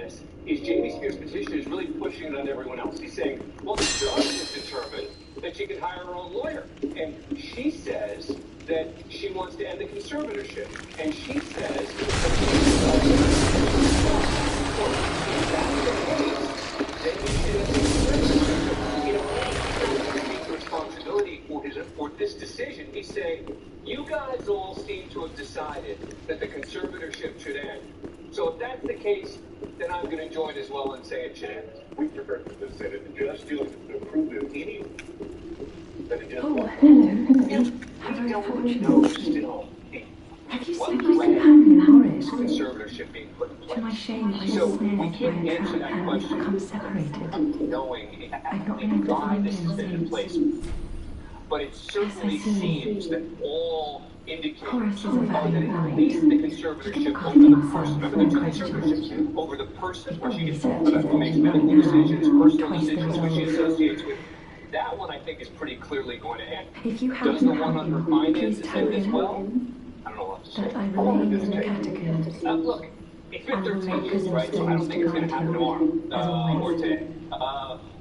this is Jamie Spears' petition is really pushing it on everyone else. He's saying, well, the judge has determined that she can hire her own lawyer. And she says that she wants to end the conservatorship. And she says that if that's the case, then he should take responsibility for this decision. He's saying, you guys all seem to have decided that the conservatorship should end. So if that's the case, then I'm going to join as well and say it should end. We prefer to say that the judge still approved of any. That it just hello. How very fortunate. Have you seen my companion Horace? Conservatorship being put in place. To my shame, I So have snared we into can't my answer trap that and question become separated. knowing I've not been able to why find this has been in him place. since. But it certainly seems that all indicators Horace is a are that very at least the conservatorship over the person, remember the conservatorship over the person where she gets who makes medical decisions, personal decisions, who she associates with. That one I think is pretty clearly going to end. If you Does the one on her please finances tell end as him well? I don't know what to say. that I remain in the catacombs. Look, it's been 13 years, right? So I don't think it's going to happen tomorrow or today.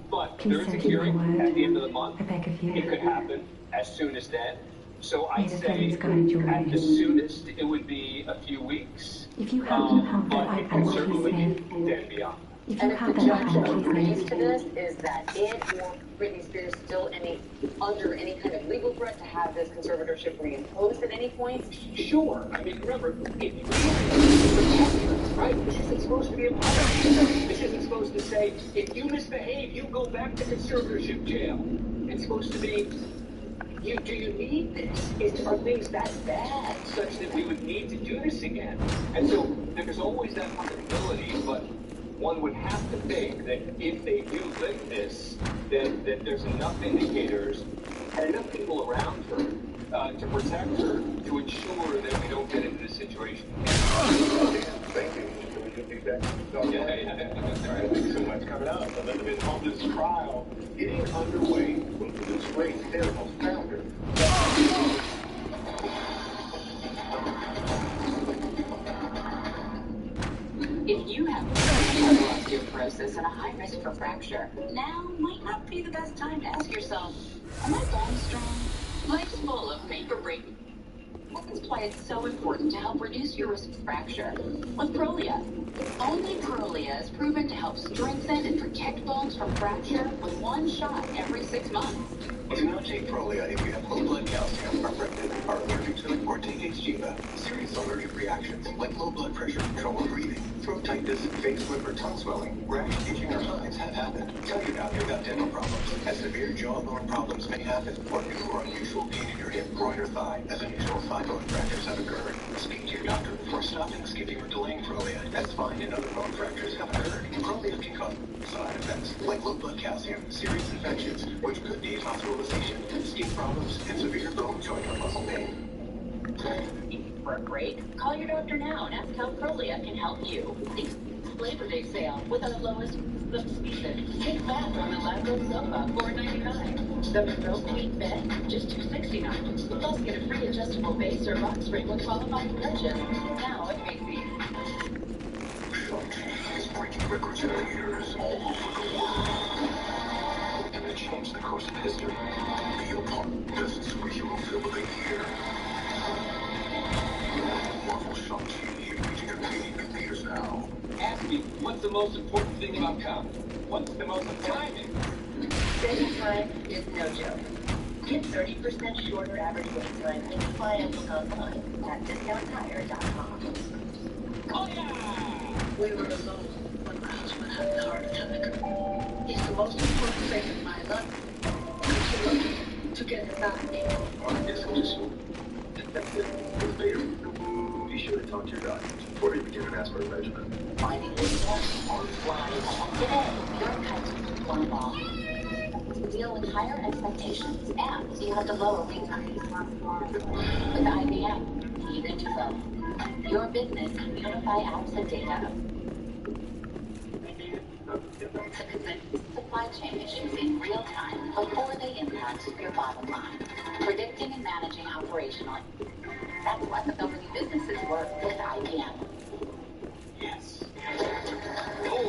But there is a hearing at the end of the month. I beg of you. It could happen as soon as then. So I'd May the say heavens guide your at the way. soonest it would be a few weeks. If you have the help that But I it can can certainly please be me. then beyond. If And you if have the that judge help, agrees please to me. this, is that it or Britney Spears still under any kind of legal threat to have this conservatorship reimposed at any point? Sure. I mean, remember, it's right? This isn't supposed to be a policy. This isn't supposed to say, if you misbehave, you go back to conservatorship jail. It's supposed to be, do you need this? Are things that bad such that we would need to do this again? And so there's always that possibility, but one would have to think that if they do lift this, that there's enough indicators and enough people around her to protect her to ensure that we don't get into this situation. Thank you. You'll be back. Thanks so much coming up. Elizabeth Holmes' trial getting underway with the disgraced Theranos founder. If you have osteoporosis and a high risk for fracture, now might not be the best time to ask yourself, are my bones strong? Life's full of make-or-break. That's why it's so important to help reduce your risk of fracture with Prolia. Only Prolia is proven to help strengthen and protect bones from fracture with one shot every 6 months. Do not take Prolia if you have low blood calcium, are pregnant, are allergic to it, or take HGEVA. Serious allergic reactions like low blood pressure, trouble breathing, throat tightness, face, lip, or tongue swelling, rash, itching, or hives have happened. Tell your doctor about dental problems, as severe jaw-bone problems may happen, or new or unusual pain in your hip, groin, or thigh, as unusual thigh bone fractures have occurred. Speak to your doctor before stopping, skipping, or delaying Prolia, as spine and other bone fractures have occurred. Prolia can cause side effects like low blood calcium, serious infections, which could need hospitalization, skin problems, and severe bone, joint, or muscle pain. For a break, call your doctor now and ask how Prolia can help you. Labor Day sale with our lowest of the season. Take back on the Labrador sofa, $4.99. The Monroe Queen bed, just $2.69. Plus get a free adjustable base or box spring with qualifying purchase. Now at Macy's. Is breaking records in our ears all over the world. And it changed the course of history. Be a part. This is where you will feel the year. Marvel Shang-Chi reaching a million theaters now. Ask me, what's the most important thing about comedy? What's the most timing? Saving time is no joke. Get 30% shorter average wait time when you buy a book online at discounttire.com. Oh yeah! We were alone when my husband had a heart attack. It's the most important thing in my life. I'm so lucky to get it back. Be sure to talk to your doctor before you begin an aspirin regimen. Finding this on fly today. Your entitled to one ball. To deal with higher expectations, and you have to lower wait times. With IBM, you can do both. Your business can unify apps and data to predict supply chain issues in real time before they impact your bottom line. Predicting and managing operational. That's why the businesses work with IBM. Yes. Oh,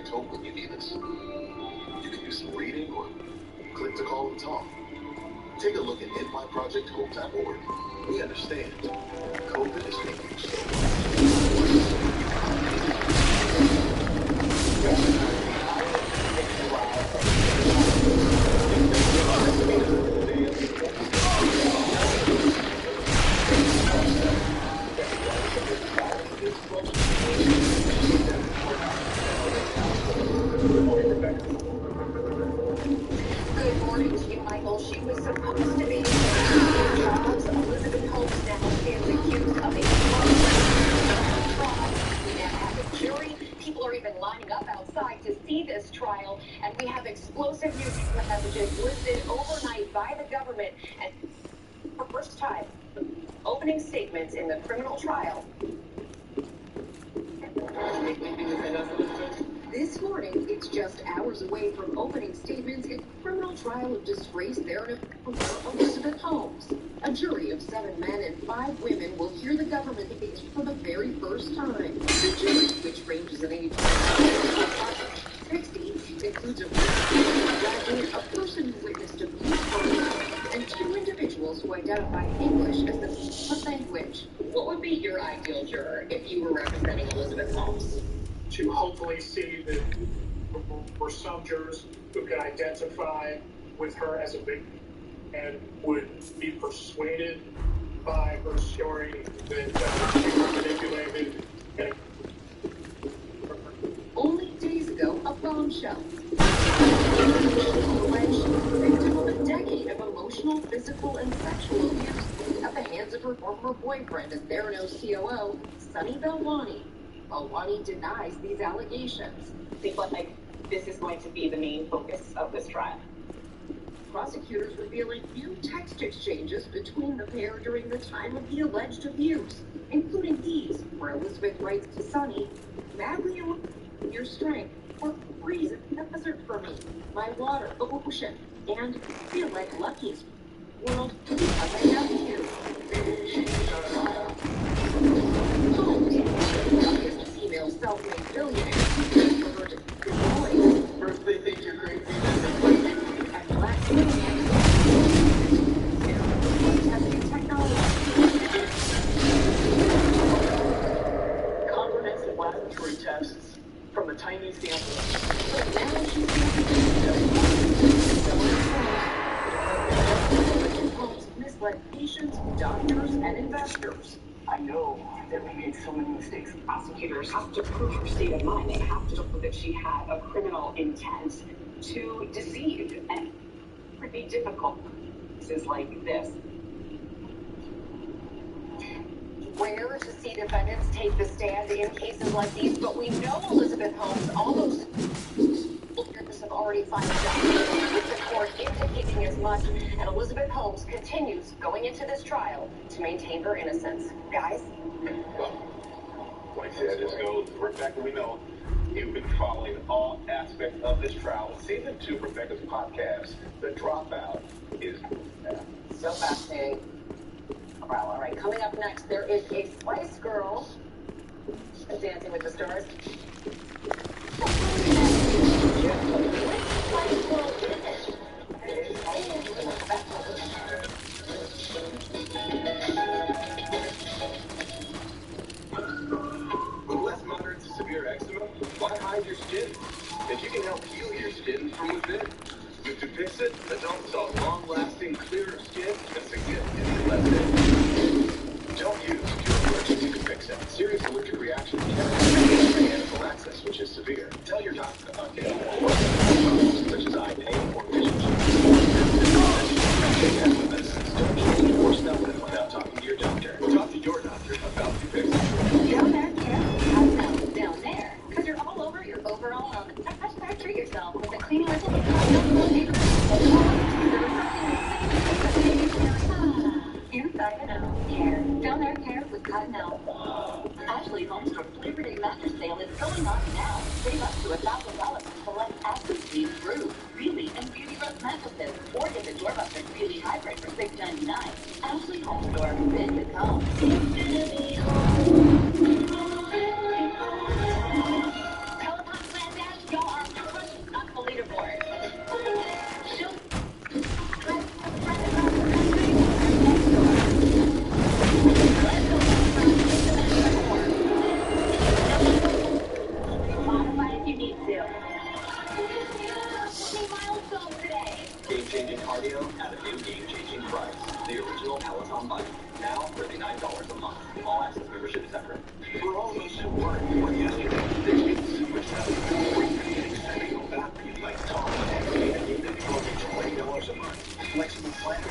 told when you need us. You can do some reading or click to call and talk. Take a look at endmyprojecthope.org. We understand. COVID is making you so Good morning to you, Michael. She was supposed to be jobs. Elizabeth Holmes now stands accused of a fraud. We now have a jury. People are even lining up outside to see this trial, and we have explosive new messages listed overnight by the government. And for the first time, opening statements in the criminal trial. This morning, it's just hours away from opening statements in the criminal trial of disgraced Baroness Elizabeth Holmes. A jury of 7 men and 5 women will hear the government case for the very first time. The jury, which ranges in age from 60, includes a person who witnessed abuse and 2 individuals who identify English as the first language. What would be your ideal juror if you were representing Elizabeth Holmes? To hopefully see that for some jurors who can identify with her as a victim and would be persuaded by her story that she was manipulated. And only days ago, a bombshell. Alleged victim of a decade of emotional, physical, and sexual abuse at the hands of her former boyfriend and Theranos COO, Sunny Belwani. Belwani denies these allegations. Seems like this is going to be the main focus of this trial. Prosecutors revealing new text exchanges between the pair during the time of the alleged abuse, including these, where Elizabeth writes to Sunny, madly in your strength, or freeze in the desert for me, my water, the ocean, and feel like lucky's world because I have you. Female self-made billionaire, perverted boys. First they think you're crazy, then And black testing technology. comprehensive laboratory tests from a tiny sample. But now she's misled patients, doctors, and investors. I know that we made so many mistakes. Prosecutors have to prove her state of mind. They have to prove that she had a criminal intent to deceive, and it would be difficult. Cases like this. Rare to see defendants take the stand in cases like these, but we know Elizabeth Holmes almost have already filed documents with the court indicating as much, and Elizabeth Holmes continues going into this trial to maintain her innocence. Guys? Well, like this goes, Rebecca, we know you've been following all aspects of this trial. Season 2 of Rebecca's podcast, The Dropout, is So fascinating. Well, all right, coming up next, there is a Spice Girl Dancing with the Stars. With less moderate to severe eczema, why hide your skin? If you can help heal your skin from within. With Dupixent, adults saw long-lasting, clearer skin and significantly less itch. Don't use if you're allergic to Dupixent. Serious allergic reactions can have anaphylaxis, which is severe. Tell your doctor about getting problems such as eye pain or vision changes. Don't eat any more stuff without talking to your doctor. Talk to your doctor about Dupixent. Down there, down there, because you're all over your overall health. Treat yourself with a clean little inside and out care. Down there, care with cotton out. Ashley Holmes' Labor Day mattress sale is going on now. Save up to $1,000 on select Aspen Brew, Really, and Beauty Rose mattresses. Or get the Doorbuster Really Hybrid for $6.99. Ashley Holmes Store, visit home. Peloton Granddad's gone. cardio at a new game-changing price. The original Peloton bike. Now $39 a month. All access membership is separate. For all those who weren't born yesterday, there's been super cellular where you can get exceptional value like Tom and Andy that for only $20 a month. Flexible plans,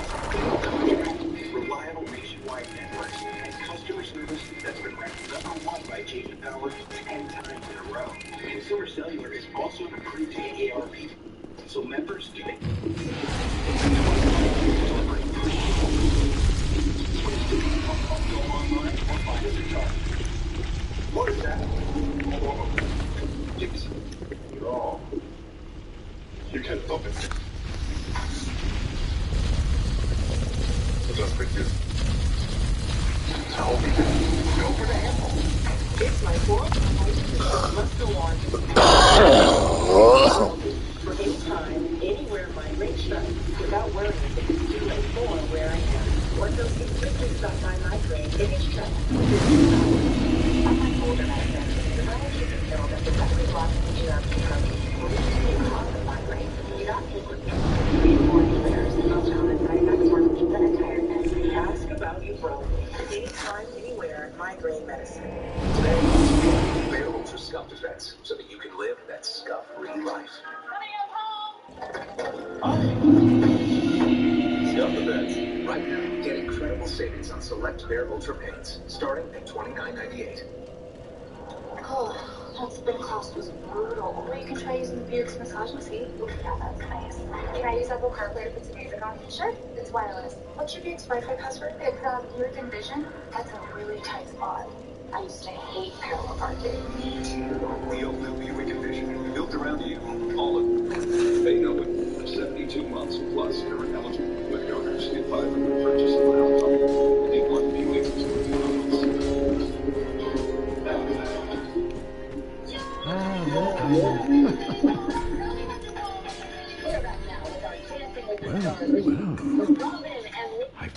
reliable nationwide networks, and customer service that's been ranked #1 by J.D. Power 10 times in a row. Consumer Cellular is also an approved AARP, so members can make delivering free. Go online or find us at Target. What is that? It's no. You can open it. Just for you. Tell me. Go for the handle. It's my fault. Must go on. For any time, anywhere my range starts, without worrying if it's too late for where I am. Or those quickly stop my migraine in each trip within 2 hours. Unlike older medicine, the biological pill that directly blocks the GRP protein will lead to the cause of migraine. Do not take with me. Read more inhibitors. The most common side effects were infinite tiredness. Ask about you, bro. Anytime, anywhere, migraine medicine. Bear Ultra Scuff Defense, so that you can live that scuff-free life. Scuff Defense. Right now, get incredible savings on select Bear Ultra paints, starting at $29.98. Oh, that spin class was brutal. Or you can try using the Buick's massage machine. Ooh, yeah, that's nice. Can I use Apple CarPlay to put some music on? Sure, it's wireless. What's your Buick's Wi-Fi password? It's Buick Envision. That's a really tight spot. I used to hate parallel parking. Me too. The all-new Buick Envision, built around you. All of they know it. 72 months plus, you're eligible. Buick owners get $500 purchase allowance. Only one Buick is worth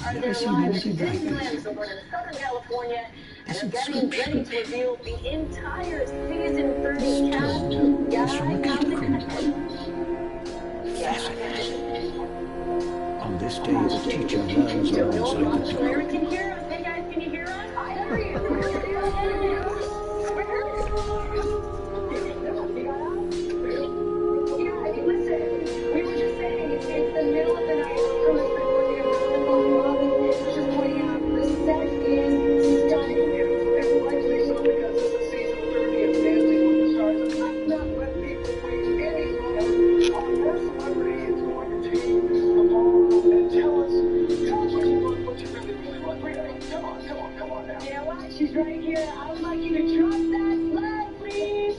I've never seen anything like this. This inscription. To reveal the entire season 30 cast. It's from the catacombs. Fascinating. On this day, the teacher learns alongside the people. Larry can hear us. Hey guys, can you hear us? I hear you. Listen, we were just saying it's the middle of the night. Just pointing out the set is stunning. And likely so because this is season 30 of Dancing with the Stars. And let's not let people wait any longer. Our first celebrity is going to take the ball and tell us what you want, what you really want. Come on now. You know what? She's right here. I would like you to drop that flag, please.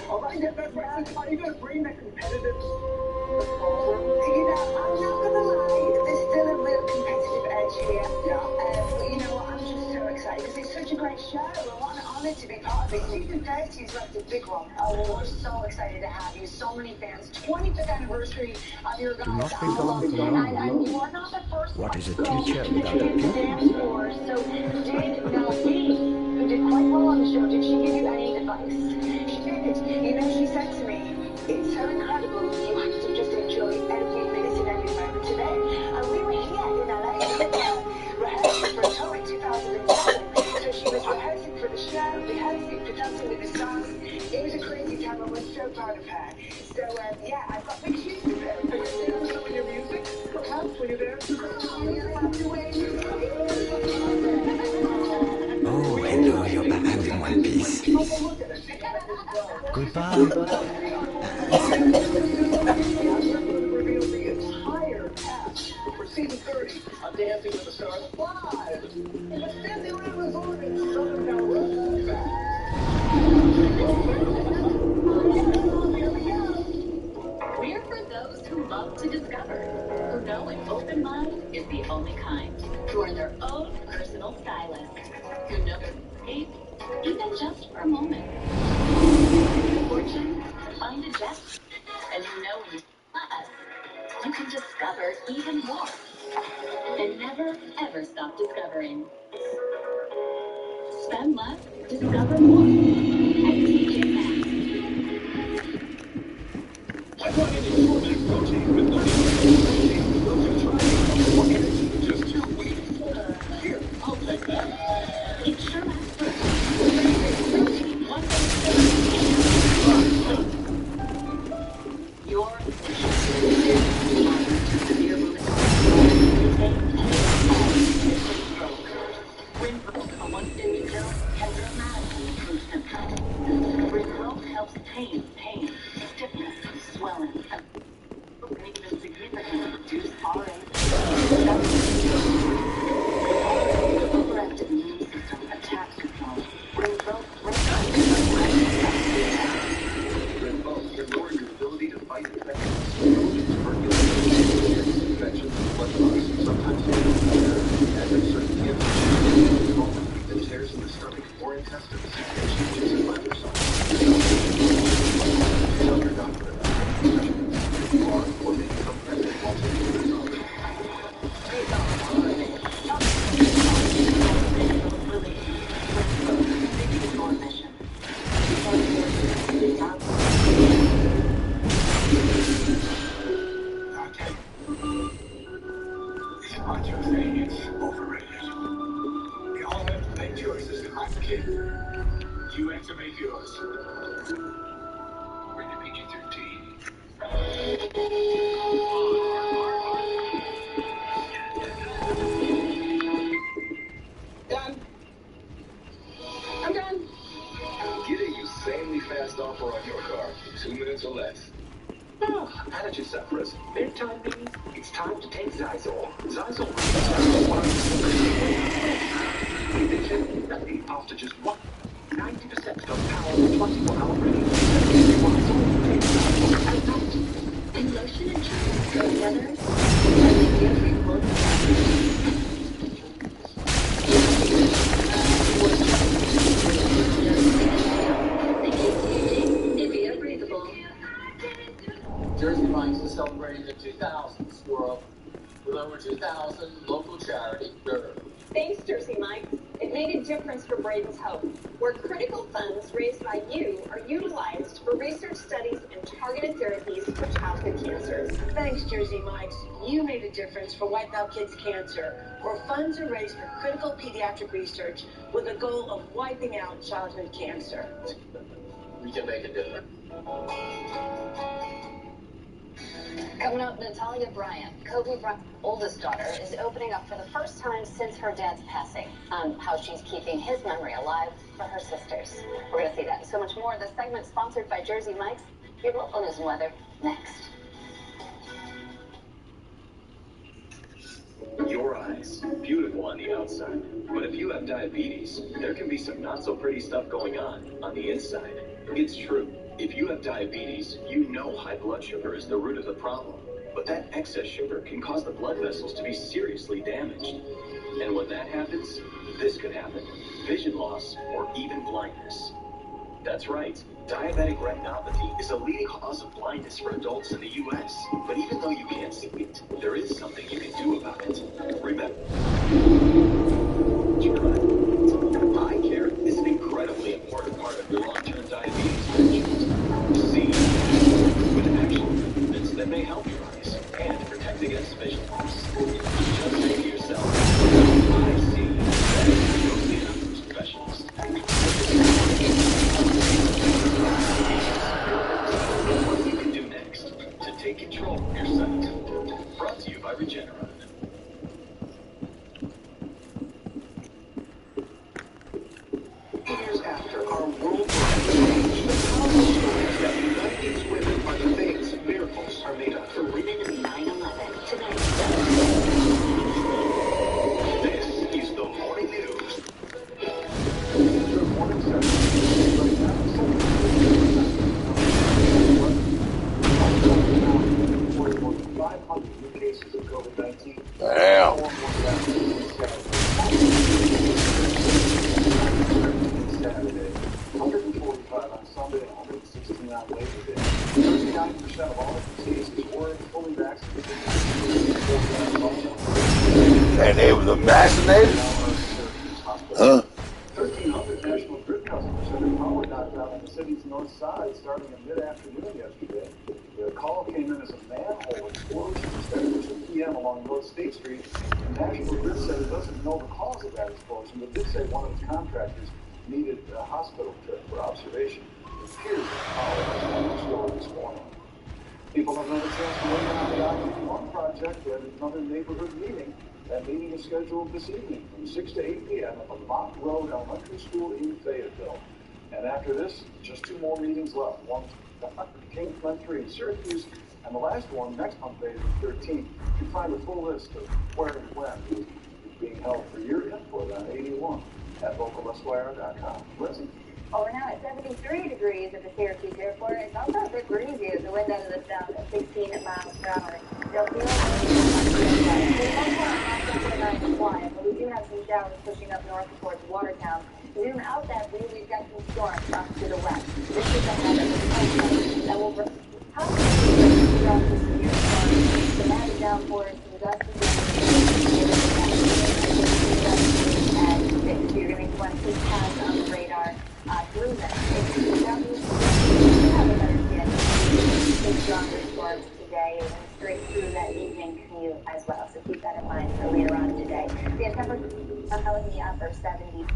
All right, that's right. Are you going to bring that competitive over? You know, I'm not going to lie. There's still a little competitive edge here. Yeah. But you know what? I'm just so excited because it's such a great show. What an honor to be part of it. Season 30 is like the big one. Oh, we're so excited to have you. So many fans. 25th anniversary of your guys' album. And you are not the first What is a teacher without a dance pupil? floor. So did Melody, who did quite well on the show, did she give you any advice? She did. You know, she said to me, it's so incredible. You have to just enjoy every minute and every moment today. And we were here in LA rehearsing for a tour in 2007. So she was rehearsing for the show, rehearsing for Dancing with the Stars. It was a crazy time. I was so proud of her. So, yeah, I've got big shoes to fill. Are you still some of your music? Perhaps when you're there? Oh, hello, you're back in one piece. Goodbye. Reveal the entire cast for season 30 of Dancing with the Stars live in the Disneyland Resort in Southern California. We're for those who love to discover, who know an open mind is the only kind, who are their own personal stylist, who know their faith, even just for a moment. Fortune, find a gem, and you know when you us, you can discover even more. And never, ever stop discovering. Spend less, discover more. At TJ Maxx. I brought in a Shortmax protein with no protein. Will you try it? More energy in just 2 weeks. Here, I'll take that. It's Shermax protein. Protein, 1 Your severe Rinvoq, a once-daily pill, can dramatically improve symptoms. Rinvoq helps tame pain, stiffness, swelling, and even significantly reduce RA. Overactive immune system attack syndrome. Rinvoq Can lower your ability to fight infections. Tuberculosis, infections, blood clots, sometimes and in certain cancers, and tears in the stomach or intestines, and changes in bladder size. Tell your doctor about it. You are or may become pregnant while taking the drug. It's not your thing, it's overrated. We all have to make choices in life, kid. You have to make yours. Rated PG-13. Done. I'm done. Get a insanely fast offer on your car. 2 minutes or less. Oh, Manage yourself, Chris. bedtime, baby. It's time to take Zysol. Darksouls. After just 90% of power in 24-hour rating. in lotion and charms go together, and make every look Jersey Mike's is celebrating the 2000s swirl with over 2,000 local charity served. Thanks, Jersey Mike's. It made a difference for Braden's Hope, where critical funds raised by you are utilized for research studies and targeted therapies for childhood cancers. Thanks, Jersey Mike's. You made a difference for Wipeout Kids Cancer, where funds are raised for critical pediatric research with the goal of wiping out childhood cancer. We can make a difference. Coming up, Natalia Bryant, Kobe Bryant's oldest daughter, is opening up for the first time since her dad's passing on how she's keeping his memory alive for her sisters. We're going to see that and so much more. This segment sponsored by Jersey Mike's. Your local news and weather next. Your eyes, beautiful on the outside. But if you have diabetes, there can be some not so pretty stuff going on the inside. It's true. If you have diabetes, you know high blood sugar is the root of the problem. But that excess sugar can cause the blood vessels to be seriously damaged. And when that happens, this could happen. Vision loss or even blindness. That's right. Diabetic retinopathy is a leading cause of blindness for adults in the U.S. But even though you can't see it, there is something you can do about it. Remember, eye care is an incredibly important part of your long-term diabetes management. See, with action treatments that may help your eyes and protect against vision loss. Just say to yourself, I see. Go see a specialist. What you can do next to take control of your sight. Brought to you by Regeneron. 2 years after our world changed, the powerful stories that unite these women are the things miracles are made of. the women of 9/11 tonight. This is the morning news. The morning session right now. 500 new cases of COVID-19. Damn. Saturday, 145 on Sunday, 116 on Labor Day. 39% of all of these cases were fully vaccinated. And they was vaccinated? Huh? 1,300 National Grid customers had their power knocked out on the city's north side starting at mid-afternoon yesterday. The call came in as a manhole explosion started at 2 p.m. along North State Street. And National Grid said it doesn't know the cause of that explosion, but did say one of its contractors needed a hospital trip for observation. It appears that power has been restored this morning. People have another chance to weigh in on the I-81 project at another neighborhood meeting. That meeting is scheduled this evening from 6 to 8 p.m. at the Mott Road Elementary School in Fayetteville. And after this, just 2 more meetings left. One at King Elementary in Syracuse, and the last one next month, April 13th. You can find a full list of where and when is being held for your input on 81 at localesquire.com. Listen. Oh, we're now at 73 degrees at the Syracuse airport. It's also a bit breezy as the wind out of the south at 16 miles per hour. They'll feel nice and quiet, but we do have some showers pushing up north towards Watertown. Zoom out that view, we've got some storms off to the west. This is the head of the coast that will bring throughout this severe storm. Dramatic downpours, some gusty and 6. You're going to want to keep tabs on the radar through them. If you have a better chance of stronger storms today and straight through that evening commute as well. So keep that in mind for later on today. We have temperatures in the upper 70s.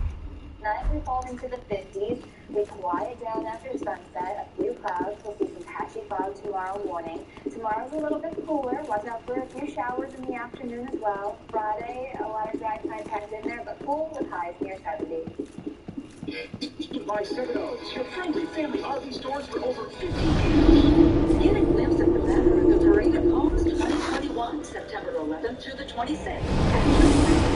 Tonight we fall into the 50s. We quiet down after sunset. A few clouds. We'll see some patchy fog tomorrow morning. Tomorrow's a little bit cooler. Watch out for a few showers in the afternoon as well. Friday, a lot of dry time packed in there, but cool with highs near 70. By 7-O's, your friendly family RV stores for over 50 years. Get a glimpse of the better at the Parade of Homes 2021, September 11th through the 26th at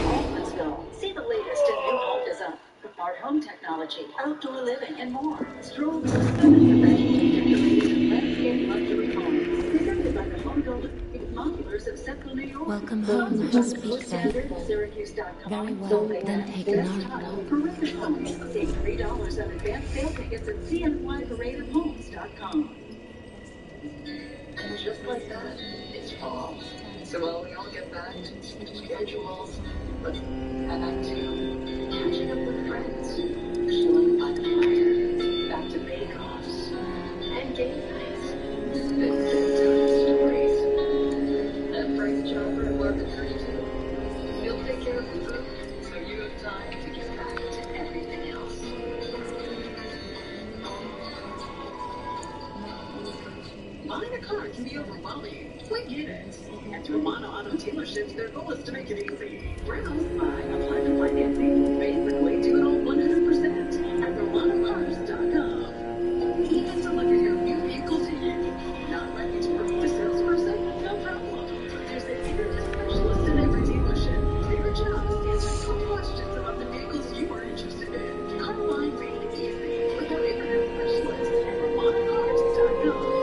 Holmansville. See the latest in new home design, smart home technology, outdoor living, and more. Stroll through 7 professionally decorated landscape luxury homes presented by the home builder modelers of Central New York. Welcome home, let us speak that. Syracuse.com. Very well, then take another. Parade of Homes. Save $3 on advanced sale tickets at cnyparadeofhomes.com. And just like that, it's fall. So while we all get back to schedules, but back to catching up with friends, chilling by the fire, back to bake-offs and game nights, bedtime stories. That Frank's chopper at work at 32. We'll take care of the food, so you have time to get back to everything else. Buying a car can be overwhelming. We get it. At Romano Auto Dealerships, their goal is to make it easy. Browse, buy, apply for financing. Basically, do it all 100% at RomanoCars.com. Even deliver your new vehicle to you. Not ready to work with a salesperson? No problem. There's a dealer specialist at every dealership. Their job is to answer your questions about the vehicles you are interested in. Car buying made easy with our internet specialist at RomanoCars.com.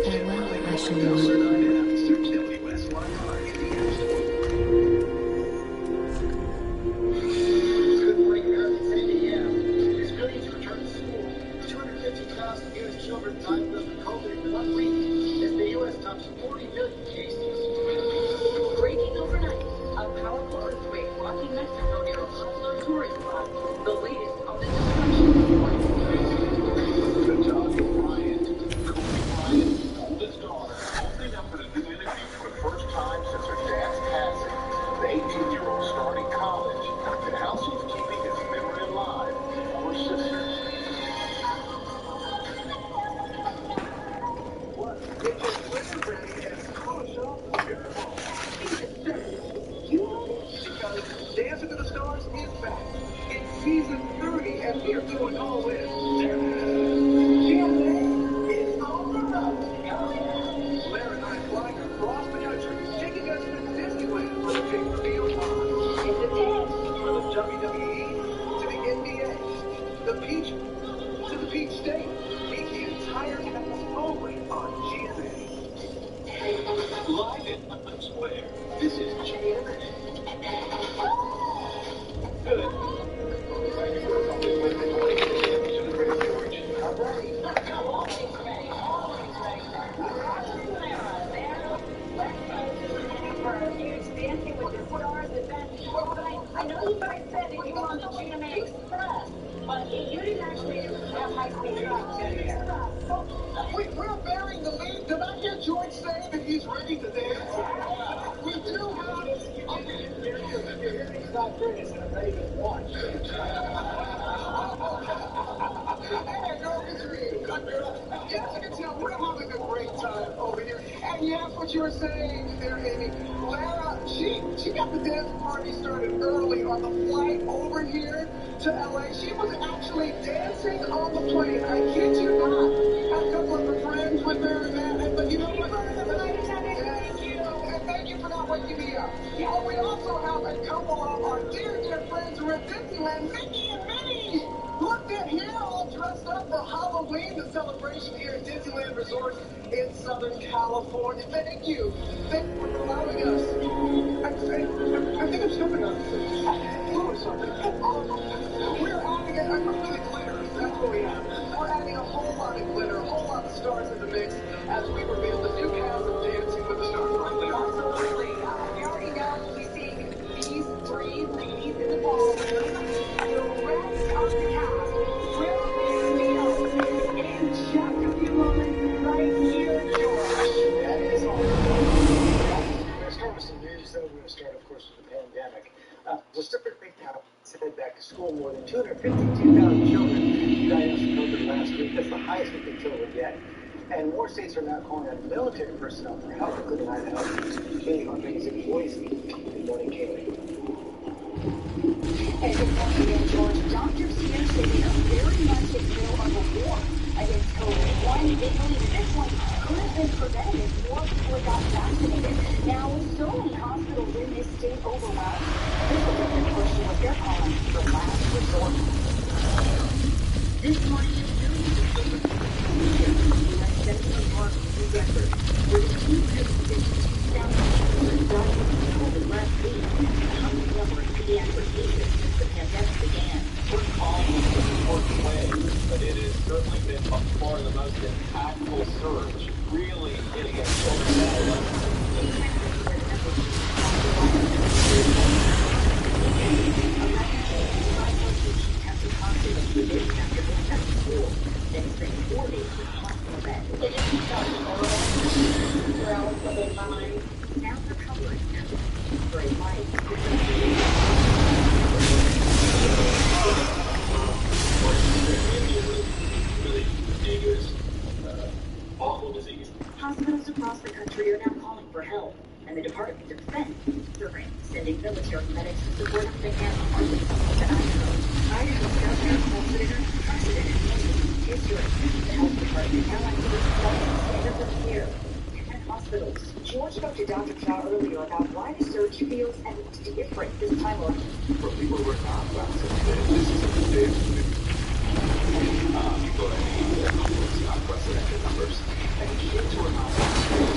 Farewell, I shall know. Good morning, America. 10 a.m. As millions return to school, 250,000 U.S. children diagnosed with COVID in 1 week as the U.S. tops 40 million cases. Breaking overnight, a powerful earthquake rocking Mexico near a popular tourist spot. The latest on the destruction of The Doug Bryant, Kobe Bryant's oldest daughter, opening up in a new interview for the first time since her dad's passing. The 18-year-old starting college, and how she's keeping his memory alive for her sisters. What? Get your Twitter ready and call a show. You ready? Because Dancing to the Stars is back. It's season 30, and we're going all in. It's all about Blair and I flying across the country, taking us to Disneyland for the big reveal live. In the tent. From the WWE to the NBA, the Peach to the Peach State. Meet the entire cast only on GMA. Live in Times Square. This is GMA. Good. have high school drops in here. We're bearing the lead. Did I hear George say that he's ready to dance? We do have... He's not British, and I'm ready to watch. Hey, girl, good for you. Yes, you can tell we're having a great time over here. And yes, what you were saying there, Amy, Lara, she got the dance party started early on the flight over here to LA. She was actually dancing on the plane. I kid you not. Had a couple of her friends with her and that. But you know what? And thank you for not waking me up. Oh, we also have a couple of our dear, dear friends who are at Disneyland, Mickey and Minnie. Look at here, all dressed up for Halloween, the celebration here at Disneyland Resort in Southern California. Thank you. Thank you for allowing us. I think I'm stepping on glue or something. We're adding really glitter. That's what we have. We're adding a whole lot of glitter, a whole lot of stars in the mix as we reveal the new cast of Dancing with the Stars. Right there. Absolutely. We already know we'll be seeing these three ladies in the ballroom. The rest of the cast will reveal in just a few moments right here, George. That is all. We're going to start with some news, though. We're going to start, of course, with the pandemic. The separate breakdown said back to school, more than 252,000 children diagnosed with COVID last week. That's the highest we've been told yet. And more states are now calling on military personnel for help, including Idaho. Kaylee Huntley's in Boise. Good morning, Kaylee. And good morning again, George. Doctors here say they are very much in the middle of a war against COVID. They believe this one could have been prevented if more people got vaccinated. Now, with so many hospitals in this state overwhelmed, this will put the push to what they're calling the last resort. This morning, record with 252,000 died of COVID last week, the highest number of pediatric cases since the pandemic began. We're calling it an important way, but it has certainly been by far the most impactful surge, really hitting at children and adolescents. Hospitals across the country are now calling for help, and the Department of Defense is sending military medics to support up to half Arkansas to Idaho. Idaho's governor calls it an unprecedented moment in history. The health department now activates standards of care and hospitals. George spoke to Dr. Shaw earlier about why the surge feels different this time around. For people who are not vaccinated, this is a big people that need unprecedented numbers. And kids who are not vaccinated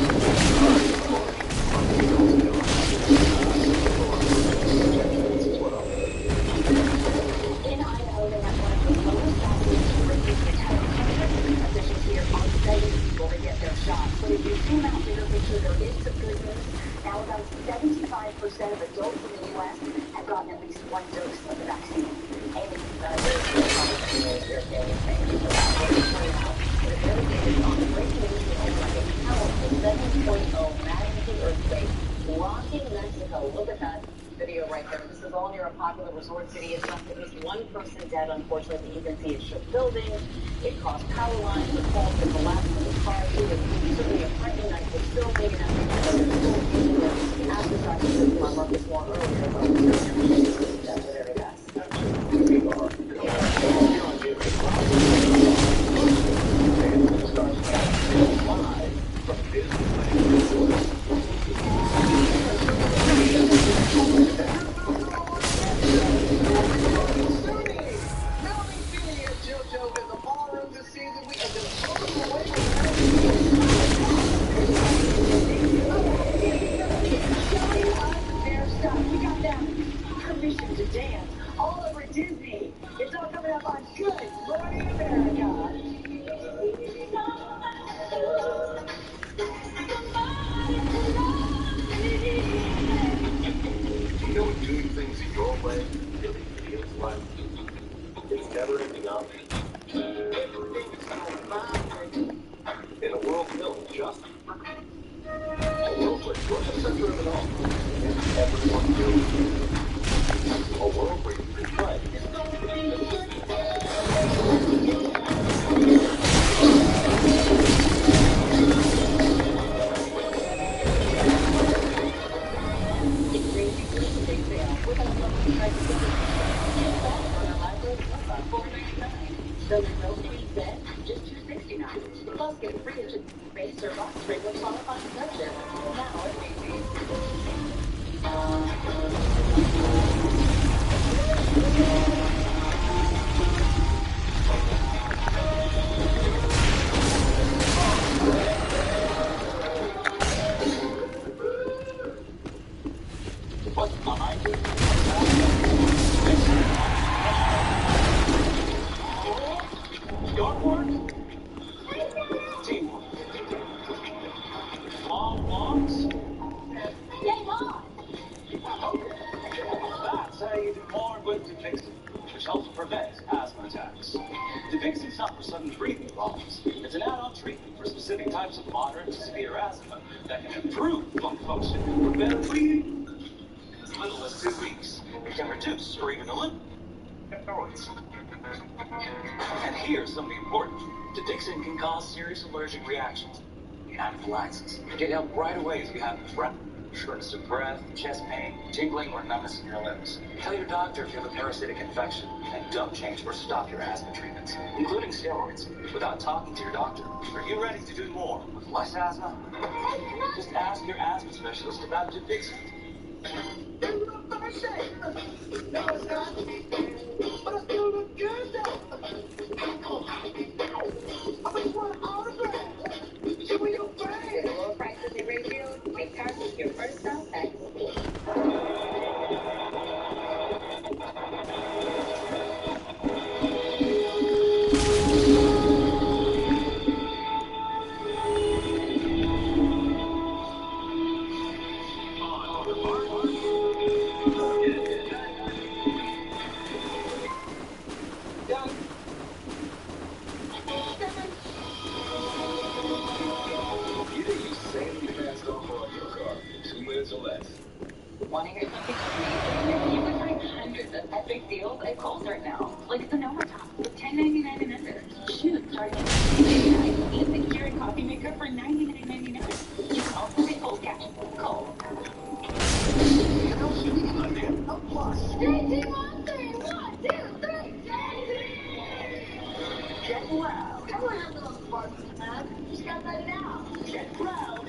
as well. In Idaho, they have one of the lowest vaccination rates in the entire country. Officials here are begging people to get their shots. But if you zoom out bigger picture, there is some good news. Now, about 75% of adults in the U.S. have gotten at least one dose of the vaccine. Amy, on the breaking news, like a powerful 7.0 magnitude earthquake rocking Mexico. Look at that video right there. This is all near a popular resort city. It's left at least one person dead, unfortunately. You can see it shook buildings. It caused power lines to fall to collapse in the car. It was certainly a frightening night for filming and after talking to my Marcus Moore earlier about that's the very best. Permission to dance all over Disney. It's all coming up on Good Morning America. You know what doing things your way really feels like? It's never ending up. world built just Hopefully, you're the center of it all. And everyone knows. A world where you can play. It's crazy Tuesday sale with our lovely prices of on our library sofa, $4.99. The remote queen bed, just $2.69. Plus, get free base or box spring with qualifying purchase. Now at Macy's. What's behind you? Your work? Teamwork. Long walks? Game on! That's how you do more with Dupixent, which helps prevent asthma attacks. Dupixent's not for sudden breathing problems. It's an add-on treatment for specific types of moderate to severe asthma that can improve lung function for better breathing. As little as 2 weeks, it can reduce or even eliminate steroids. And here's something important. Dupixent can cause serious allergic reactions. Anaphylaxis. Get help right away if you have breath, shortness of breath, chest pain, tingling, or numbness in your limbs. Tell your doctor if you have a parasitic infection, and don't change or stop your asthma treatments, including steroids, without talking to your doctor. Are you ready to do more with less asthma? Just ask your asthma specialist about Dupixent. No, it's not. But I still look good, though. I just want an autograph. Show me your face. Low prices and ratio. Take cards with your first round tax. Want to hear something amazing? You can find hundreds of epic deals at Kohl's right now. Like the Noma top for $10.99 and under. Shoes starting at $9.99. And the Keurig coffee maker for $99.99. You can also get Kohl's cash. Kohl's. Now speaking on him, a plus. JT Monster! 1, 2, 3, Get loud. Come on, little Sparky, man. Just gotta let it out. Get loud.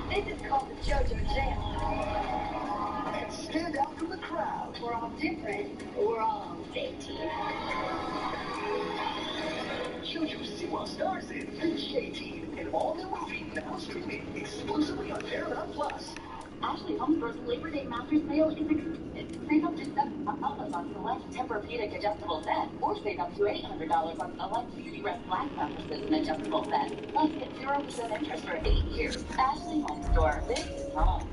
This is called the JoJo Jam. And stand out from the crowd. We're all different, but we're all on the same team. JoJo Siwa stars in J18, an all-new movie now streaming exclusively on Paramount Plus. Ashley Homeschool's Labor Day Master Sale is exclusive. Save up to $700 on select Tempur-Pedic adjustable sets, or save up to $800 on select Beauty Rest Black mattresses and adjustable sets. Plus, get 0% interest for 8 years. Ashley Home Store. This is home.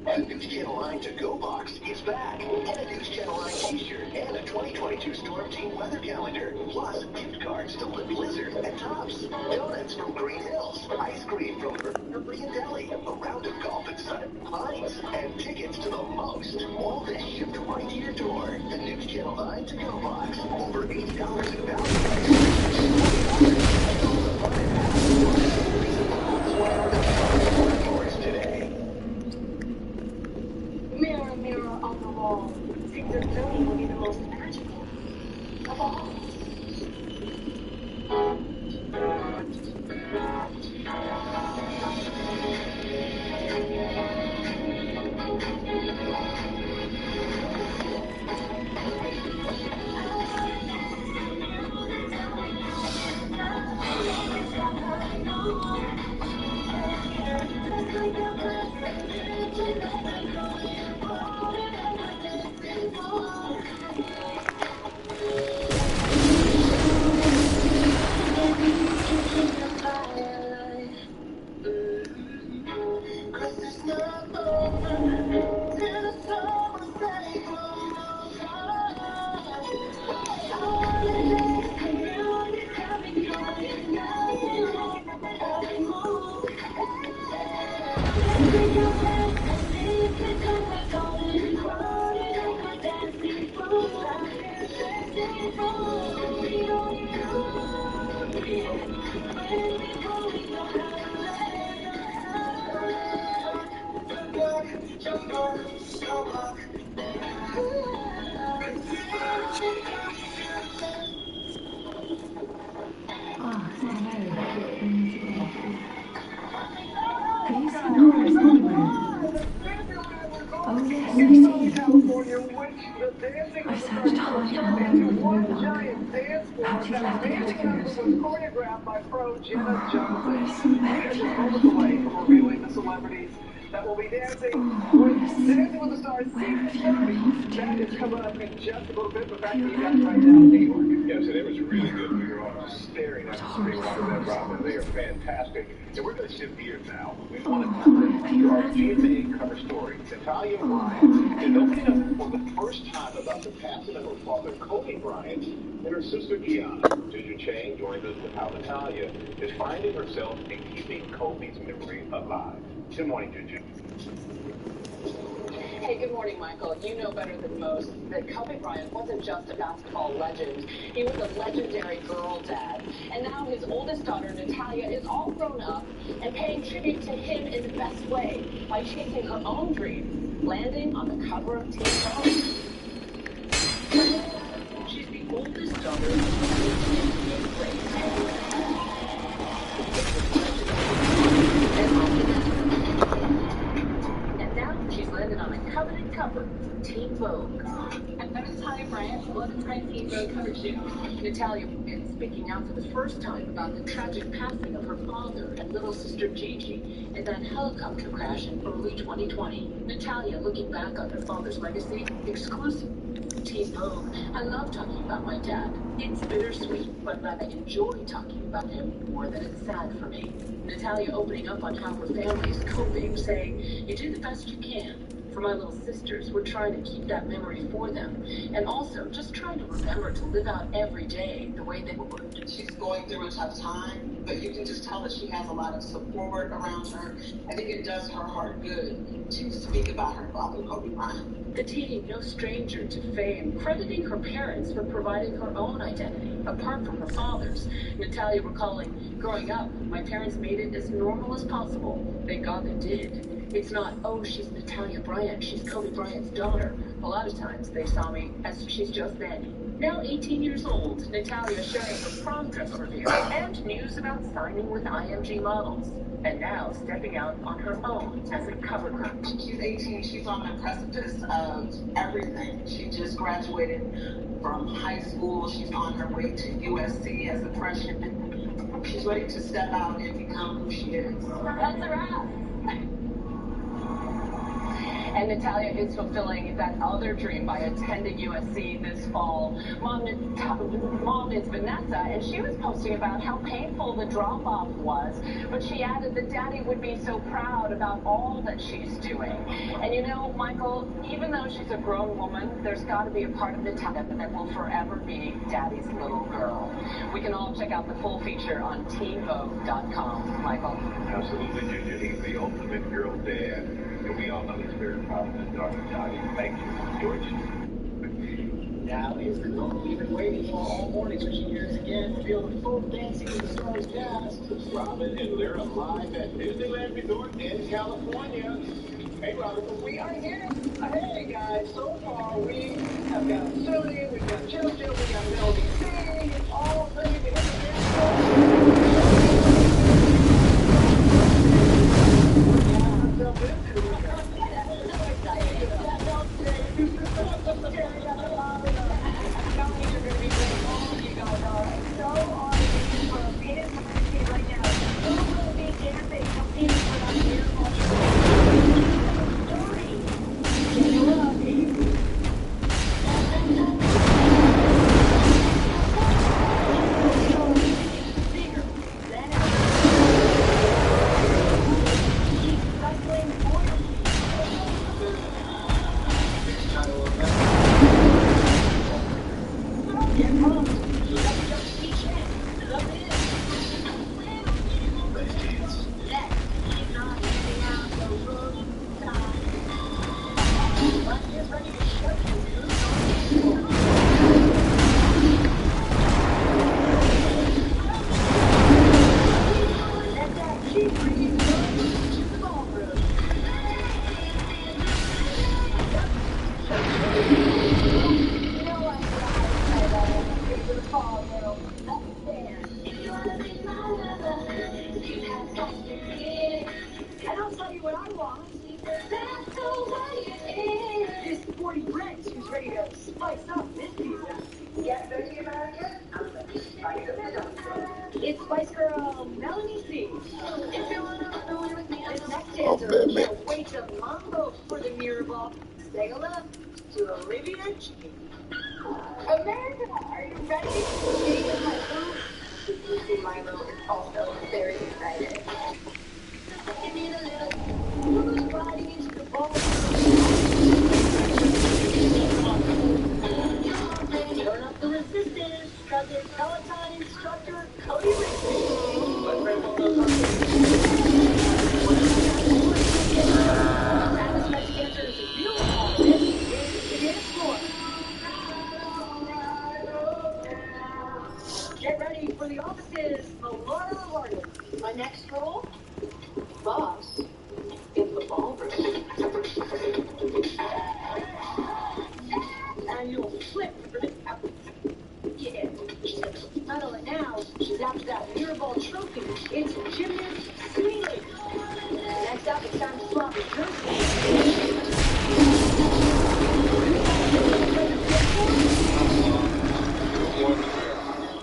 The News Channel Line to-go box is back. Get a News Channel Line t-shirt and a 2022 Storm Team weather calendar. Plus, gift cards to Blizzard and Tops. Donuts from Green Hills. Ice cream from Korean Deli. A round of golf at Sun Pines. And tickets to the most. All this shipped right to your door. The News Channel Line to-go box. Over $80 in value. Today. Mirror, mirror on the wall. Think that Tony will be the most magical of all. Have you seen Horace anywhere? Oh yes, I see. I've searched high and low for the blue bug. Perhaps he's left a caterpillar soon. Oh, Horace, where have you gone? That will be dancing. Oh, Horace, Dancing with the Stars. where have you run off That is to? coming up in just a little bit. But back Have to you you guys right abandoned now in New me? York. Yeah, today was really good. We were all just staring at What the horrible screen watching that thoughts. Robin. They are fantastic. And we're going to shift gears now. We Oh, want where have to you our run? GMA cover story. Natalia Oh, Bryant is where opening have you up for the first time about the passing of her father, Kobe Bryant, and her sister, Gianna. Juju Chang joins us with how Natalia is finding herself and keeping Kobe's memory alive. Good morning, Juju. Hey, good morning, Michael. You know better than most that Kobe Bryant wasn't just a basketball legend. He was a legendary girl dad. And now his oldest daughter, Natalia, is all grown up and paying tribute to him in the best way by chasing her own dreams, landing on the cover of Teen Vogue. She's the oldest daughter of the NBA great. And now she's landed on a coveted cover, Teen Vogue. I'm Natalia Bryant. Welcome to my Teen Vogue cover shoot. Natalia is speaking out for the first time about the tragic passing of her father and little sister Gigi in that helicopter crash in early 2020. Natalia looking back on her father's legacy, exclusive. Teen Vogue. I love talking about my dad. It's bittersweet, but I enjoy talking about him more than it's sad for me. Natalia opening up on how her family is coping, saying, you do the best you can. For my little sisters, we're trying to keep that memory for them. And also, just trying to remember to live out every day the way they would. She's going through a tough time, but you can just tell that she has a lot of support around her. I think it does her heart good to speak about her father, Kobe Bryant. The teen, no stranger to fame, crediting her parents for providing her own identity, apart from her father's. Natalia recalling, growing up, my parents made it as normal as possible. Thank God they did. It's not, oh, she's Natalia Bryant, she's Kobe Bryant's daughter. A lot of times they saw me as she's just Nanny. Now 18 years old, Natalia sharing her prom dress reveal and news about signing with IMG models. And now stepping out on her own as a cover girl. She's 18, she's on the precipice of everything. She just graduated from high school. She's on her way to USC as a freshman. She's ready to step out and become who she is. That's a wrap. And Natalia is fulfilling that other dream by attending USC this fall. Mom is Vanessa, and she was posting about how painful the drop-off was, but she added that Daddy would be so proud about all that she's doing. And you know, Michael, even though she's a grown woman, there's got to be a part of Natalia that will forever be Daddy's little girl. We can all check out the full feature on teenvogue.com. Michael? Absolutely, Juju. He's the ultimate girl dad. And we all know he's very proud of his daughter, Johnny. Thank you, George. Now is the moment we've been waiting for all morning, switching gears again to feel the full Dancing with the Stars cast. Robin and Lyra live at Disneyland Resort in California. Hey, Robin. We are here. Hey, guys. So far, we have got Sony, we've got JoJo, we got Melody C, all ready to hit the dance floor. to the ballroom. And I'll tell you what I want. That's the way it is. This sporty Rex who's ready to spice up this pizza. Get ready, America. I'm ready to spice up the Darksouls. It's Spice Girl Melanie C. If you wanna run away with me, This next dancer can't wait to mambo for the mirror ball. Say hello to Olivia G. America, are you ready? Getting in my booth. Lucy Milo is also very excited. Who's riding into the ball? Turn up the resistance, because it's Peloton instructor Cody Racing. Travis Fetch dancers real confident is the dance floor. Get ready for the office's Laura Harden. My next role? Boss in the ballroom. And you'll flip for the yeah. Not only now, after that mirror ball trophy, it's gymnast Sweeney. Next up, it's time to swap the jersey.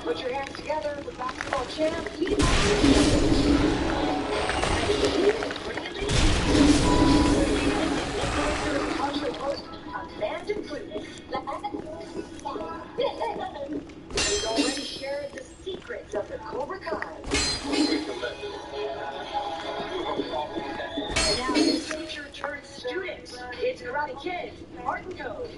Put your hands together for basketball champ. Partially host Amanda Goodness. He's already shared the secrets of the Cobra Kai. And now his teacher turned student. It's Karate Kid, Martin Code.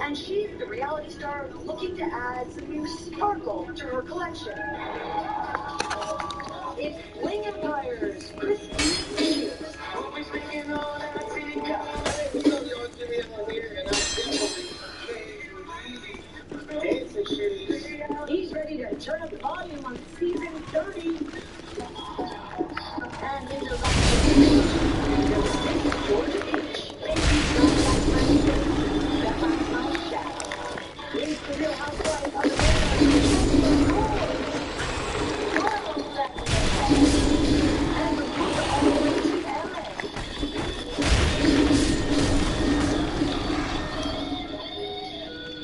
And she's the reality star looking to add some new sparkle to her collection. It's Bling Empire's Christine Shoes. He's ready to turn up the volume on season 30. And in the last Georgia Beach. He's the real housewife of the and the all the way to LA.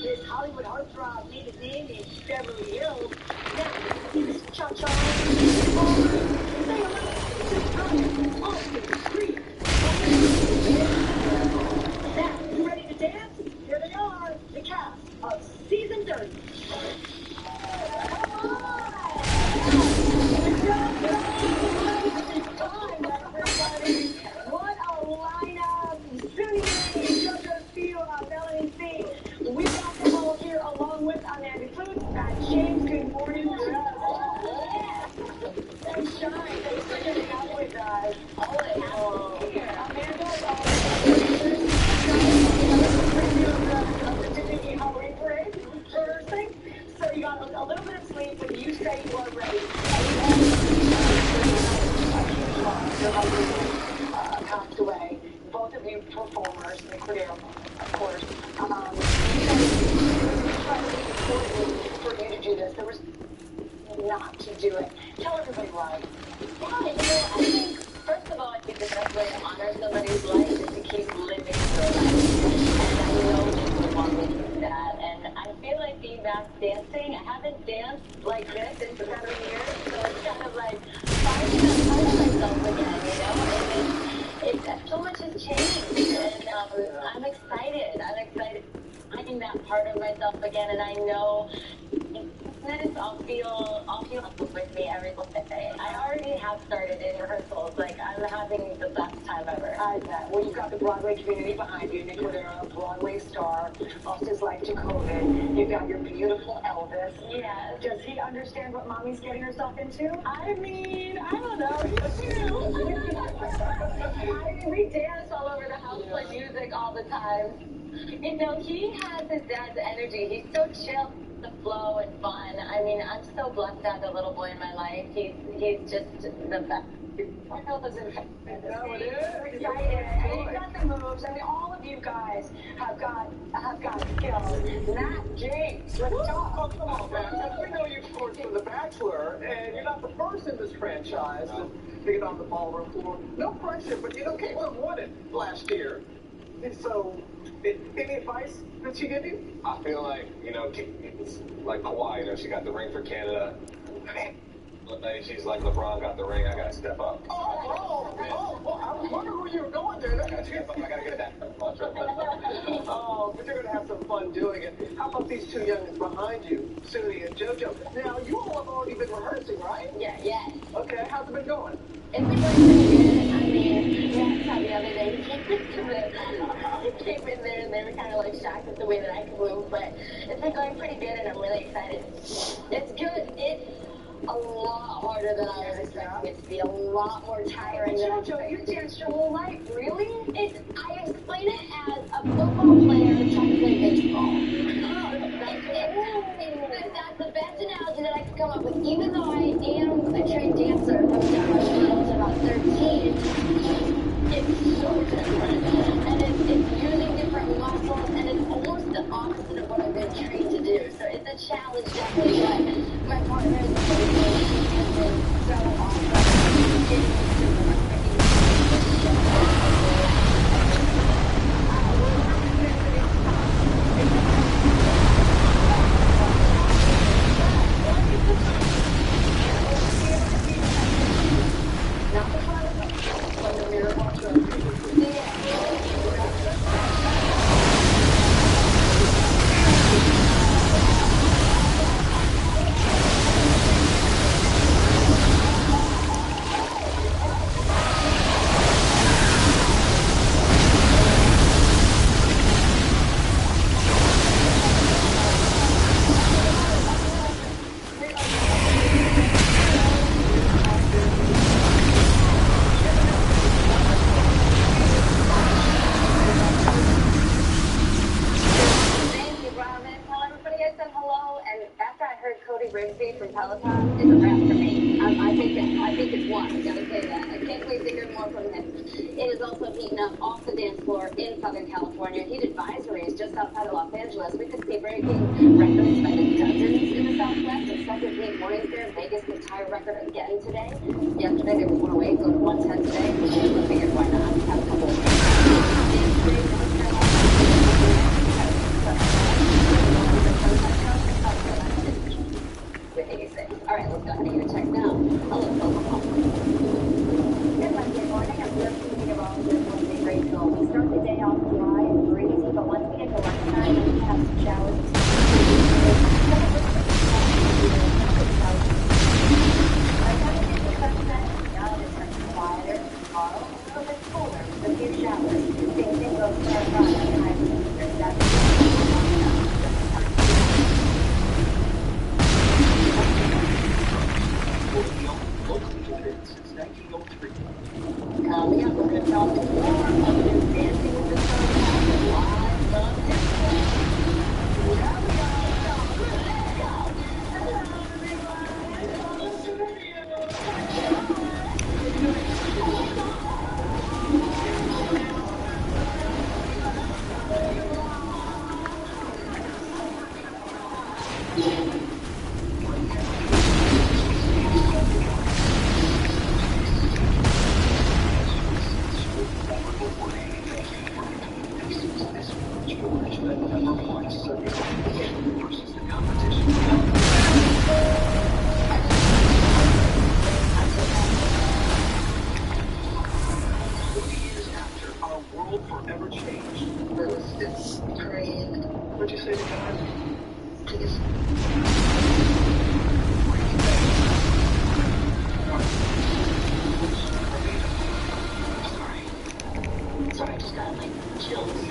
This Hollywood heartthrob made his name in Beverly Hills. Next, he's Cha-Cha. Say hello to Tanya Austin Street. Now, you ready to dance? Here they are, the cast of season 30. What a lineup! Sunny, JoJo Steele, Melanie C. We got them all here along with Amanda Foods and James. Good morning. And Shine, thanks for getting out with us. Amanda, of the Disney Halloween Parade rehearsing. So you got a little bit of sleep when you say you are ready. Passed away. Both of you performers, Nick Cordero, of course. It was incredibly important for you to do this. There was not to do it. Tell everybody why. Yeah, I think, first of all, I think the best way to honor somebody's life is to keep living their life. And I know people want me to do that. And I feel like being back dancing, I haven't danced like this in 7 years, so it's kind of like finding a part of myself again, you know? And so much has changed, and I'm excited. Finding that part of myself again, and I know I'll feel with me every single day. I already have started in rehearsals. Like, I'm having the best time ever. I bet. Well, you've got the Broadway community behind you. Nick Cordero, Broadway star, lost his life to COVID. You've got your beautiful Elvis. Yeah. Does he understand what mommy's getting herself into? I mean, I don't know. We dance all over the house, play music all the time. You know, he has his dad's energy. He's so chill, the flow and fun. I mean, I'm so blessed to have a little boy in my life. He's just the best. I feel this is Now it is. excited. And you've got the moves. I mean, all of you guys have got skills. Matt, James, let's talk. Oh, come on, man. We know you, of course, from The Bachelor, and you're not the first in this franchise to get on the ballroom floor. No pressure, but you know, Caitlin won it last year. And so, any advice that she give you? I feel like, you know, it's like Kawhi, you know, she got the ring for Canada. She's like LeBron got the ring, I gotta step up. I was wondering where you were going there. I gotta step up, I gotta get that. Oh, but you're going to have some fun doing it. How about these two youngins behind you, Suni and JoJo? Now, you all have already been rehearsing, right? Yeah. Okay, how's it been going? It's been going pretty good. I mean, Matt saw the other day, he came in there and they were kind of like shocked at the way that I could move, but it's been going pretty good and I'm really excited. It's good. It's a lot harder than I was expecting it to be, a lot more tiring than I was expecting. You danced your whole life, really? I explain it as a football player trying to play baseball. That's the best analogy that I could come up with. Even though I am a trained dancer from the time I was little to about 13, it's so different. And it's using different muscles, and it's almost the opposite of what I've been trained to do. So it's a challenge, definitely, but my partner has been so awesome. In Southern California, heat advisories just outside of Los Angeles. We could see breaking records by the dozens in the Southwest. Expected to be mornings there. Vegas could tie a record again today. Yesterday there was 108, go to 110 today. We figured why not have a couple of with 86. All right, let's go ahead and get a check now. Hello, Oklahoma. Good Monday morning. I'm just thinking about this Wednesday Rachel. We start the day off dry and breezy, but once we get to lunchtime, we can have some showers. By the time we get to sunset, now it's much quieter. Tomorrow, a little bit cooler with a few showers. Same thing goes for our Friday and I think that's Coming up, we're going to talk more of new Dancing with the Stars live from Disney. Here we go. Let's go. Hello, everyone. Welcome to the Forever changed. It's praying. What'd you say to God? Please. Sorry, I just got like chills.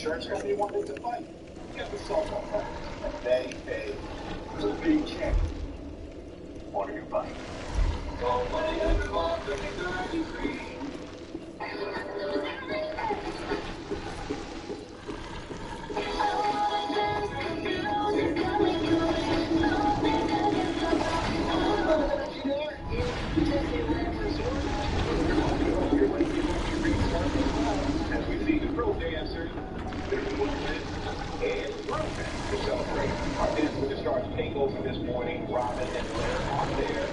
insurance company wanted to fight. Yeah, we solved all that. And they paid. It was a big check. Order your bike. As we see the pro dancers, there's movement and movement to celebrate. Our dance with the stars take over this morning. Robin and Blair out there.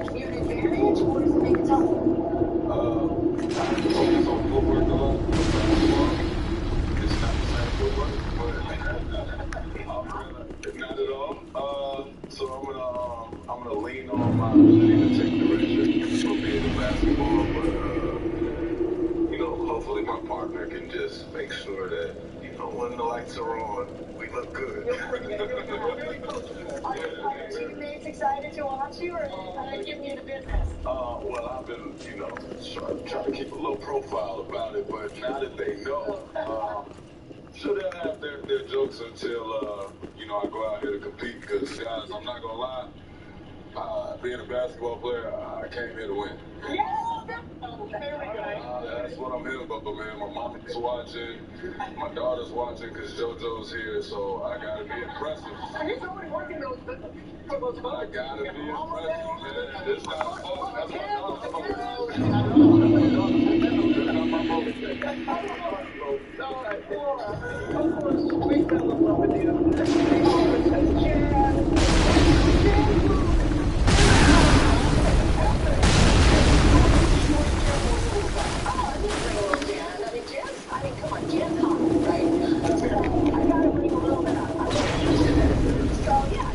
give you an advantage, or does it make it tougher? Focus on footwork a lot. It's not the same footwork, but not at all. So I'm gonna lean on my ability to take direction from being in basketball, but hopefully my partner can just make sure that when the lights are on, we look good. Are your teammates excited to watch you, or are they giving you the business? Well, I've been, trying to keep a low profile about it, but now that they know, so they'll have their jokes until, I go out here to compete, because, guys, I'm not going to lie, being a basketball player, I came here to win. Yeah, there we go. That's what I'm here for, man. My mom's watching, my daughter's watching, because JoJo's here, so I got to be impressive. He's already working for those votes. I got to be impressive, man. This not a vote. That's my daughter's vote. All right, well, of course, we fell in love with you. Come on, Jen's hot, right? So I gotta bring a little bit up. I'm used to this. So yeah.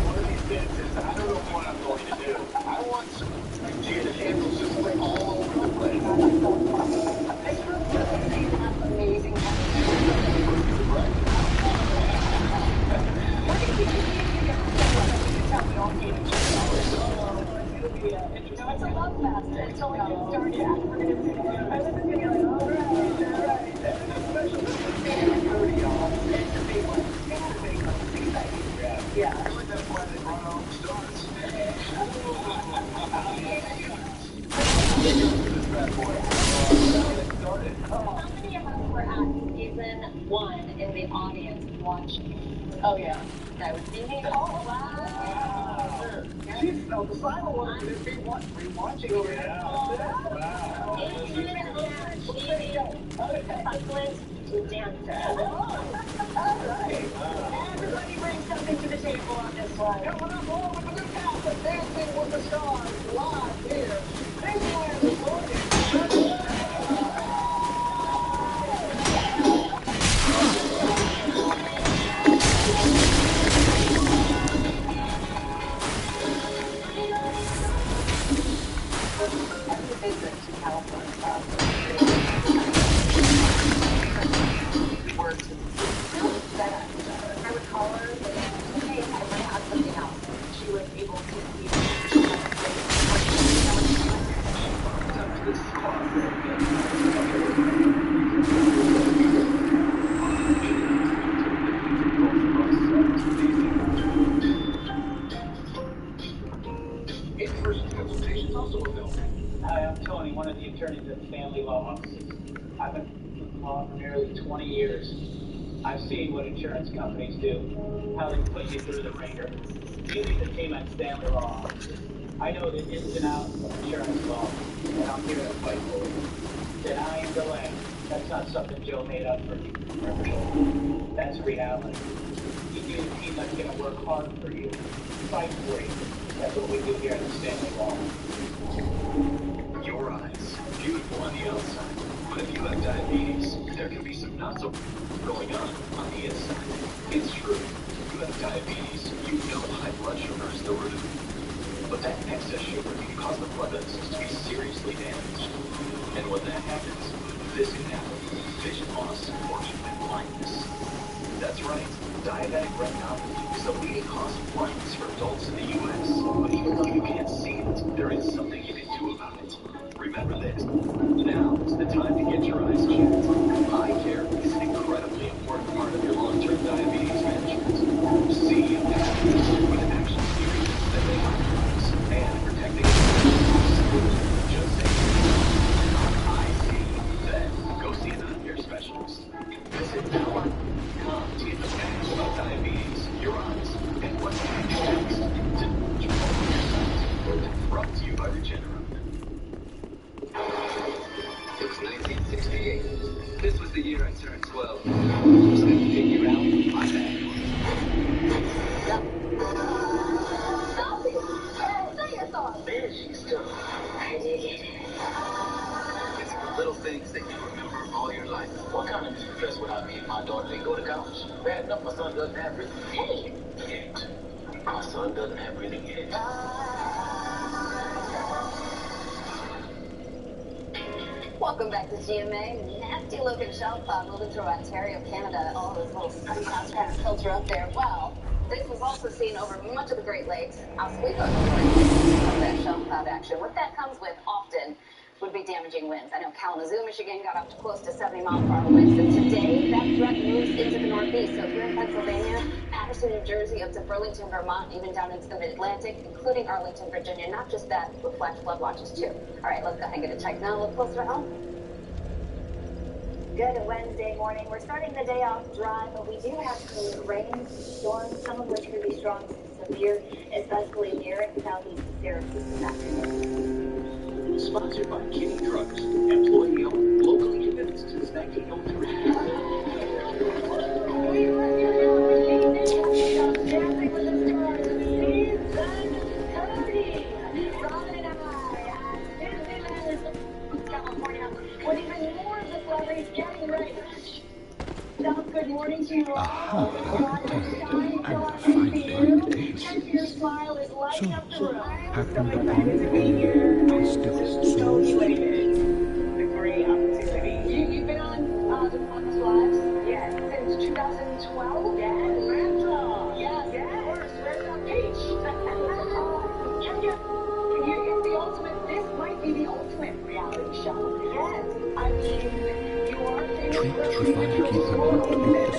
One of these dances, I don't know what I'm going to do. I want some Jen to handle just like all over the place. Amazing. It's a love fest. It's only getting started. We're going to be like, all right. It's a big one. Yeah. I feel like that's why they brought on stars. How many of us were at season 1 in the audience watching? Oh, yeah. That would be me. Oh, wow. She's the silent one is rewatching it. Wow. Excellent dancer. All right. Everybody brings something to the table on this one. Coming up all with the new cast of Dancing with the Stars live here. Disneyland Resort. I would call her and say, hey, I might have something else. She was able to In-person consultations also available. Hi, I'm Tony, one of the attorneys at the Family Law Offices. I've been in law for nearly 20 years. I've seen what insurance companies do, how they put you through the ringer. You need the team at Stanley Law Offices. I know the ins and outs of insurance law, and I'm here to fight for you. Denying delay, that's not something Joe made up for you. That's reality. You need a team that's going to work hard for you, fight for you. That's what we do here at the Stanley Law Office. Your eyes, beautiful on the outside, but if you have diabetes, there can be some not so going on the inside. It's true. You have diabetes, you know high blood sugar is the root. But that excess sugar can cause the blood vessels to be seriously damaged. And when that happens, this can happen: vision loss or even blindness. That's right. Diabetic retinopathy is the leading cause of blindness for adults in the U.S. But even though you can't see it, there is something you can do about it. Remember this. Now is the time to get your eyes checked. Eye care is an incredibly important part of your long-term diabetes management. See a pathologist with action series that may help eyes and protecting just say I see. Then go see an eye care specialist. Visit now.com to get the facts about diabetes, your eyes, and what's next to brought to you by Regeneron. It was 1968. This was the year I turned 12. I was going to figure out my bag. things that you remember all your life. What kind of stress would I be if my daughter didn't go to college? Bad enough my son doesn't have breathing yet. My son doesn't have breathing yet. Welcome back to GMA. Nasty looking shelf cloud moving through Ontario, Canada. All those little sun clouds trying to filter up there. Well, this was also seen over much of the Great Lakes. Oswego of that shelf cloud action. What that comes with often would be damaging winds. I know Kalamazoo, Michigan got up to close to 70 mile per hour winds, and today that threat moves into the northeast. So here in Pennsylvania, Patterson, New Jersey, up to Burlington, Vermont, even down into the mid-Atlantic, including Arlington, Virginia. Not just that, but flash flood watches too. All right, let's go ahead and get it checked now. A little closer to home. Good Wednesday morning. We're starting the day off dry, but we do have some rain, storms, some of which could be strong to severe, especially here in southeast Syracuse this afternoon. Sponsored by Kitty Trucks, employee-owned, locally committed since 1903. Dancing with the Stars, season 30. Robin and I at Disneyland, California, with even more of the celebrities getting ready. Good morning to you all. Your smile is lighting up the room. Happened upon a positive So source. elated. The great opportunity. You've been on the Fox Lives? Yes. Since 2012? Yes. Atlanta. Yes. Yes. Where's that Peach? It's the ultimate, this might be the ultimate reality show. Yes. I mean, you are famous for Trying to keep up with this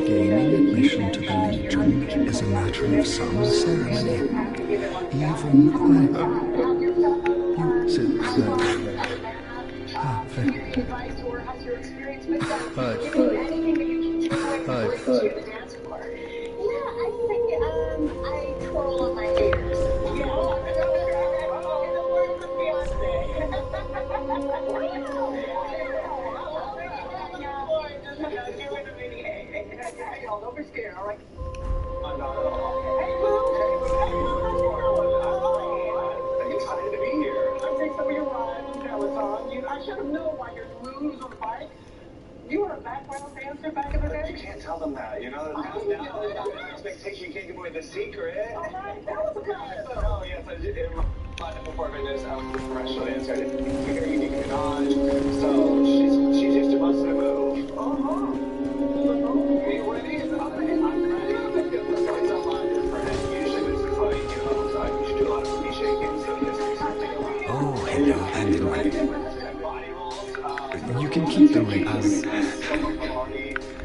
Gaining admission to the Legion is a matter of some ceremony. Even you sit perfect. I twirl on my ears. Don't be scared, all right? I'm excited to be here. I take some of your rides in Peloton. I should have known why you're lose on the bike. You were a background dancer back in the day? You can't tell them that, you know? Now there's an expectation you can't give away the secret. All right, that was a good answer. Oh, yes, I did. Before I noticed I was the professional dancer. I didn't figure Unique Minaj. So she's just a must to move. Are you ready? I'm ready. It's a lot different. Usually this is like, you know, so I usually do a lot of knee shaking. So this is something a lot. Oh, hello, everyone. Body rolls. You can keep the rings.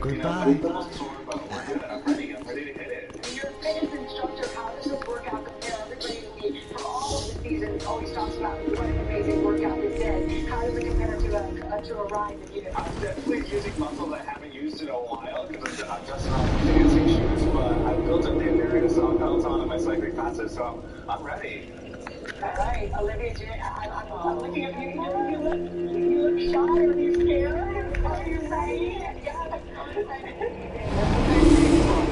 Goodbye. I'm ready to hit it. Your fitness instructor, how does this workout compare? Everybody for all of the seasons always talks about what an amazing workout this is. How does it compare to a ride that you did? I'm definitely using muscles I haven't used in a while because I'm just not dancing shoes, but I've built up the endurance on Peloton and my cycling classes, so I'm ready. All right, Olivia, I'm looking at you. You look shy. Are you scared? Are you ready?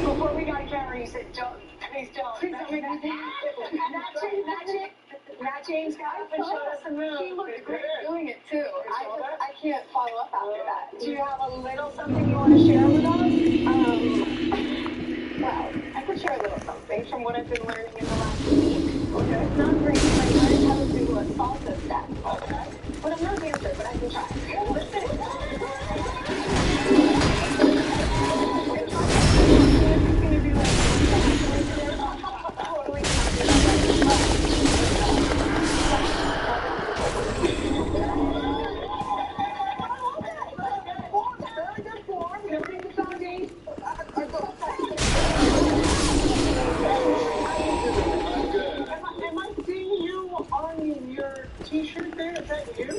Before we got camera, you said, don't. Please don't. Matt James got up and showed us a move. He looked great doing it, too. I can't follow up after that. Do you have a little something you want to share with us? Well, I could share a little something from what I've been learning in the last week. Okay. It's not great, but I learned how to do a salsa step. Okay. But I'm not a dancer, but I can try. Listen. Am I seeing you on your t-shirt there? Is that you?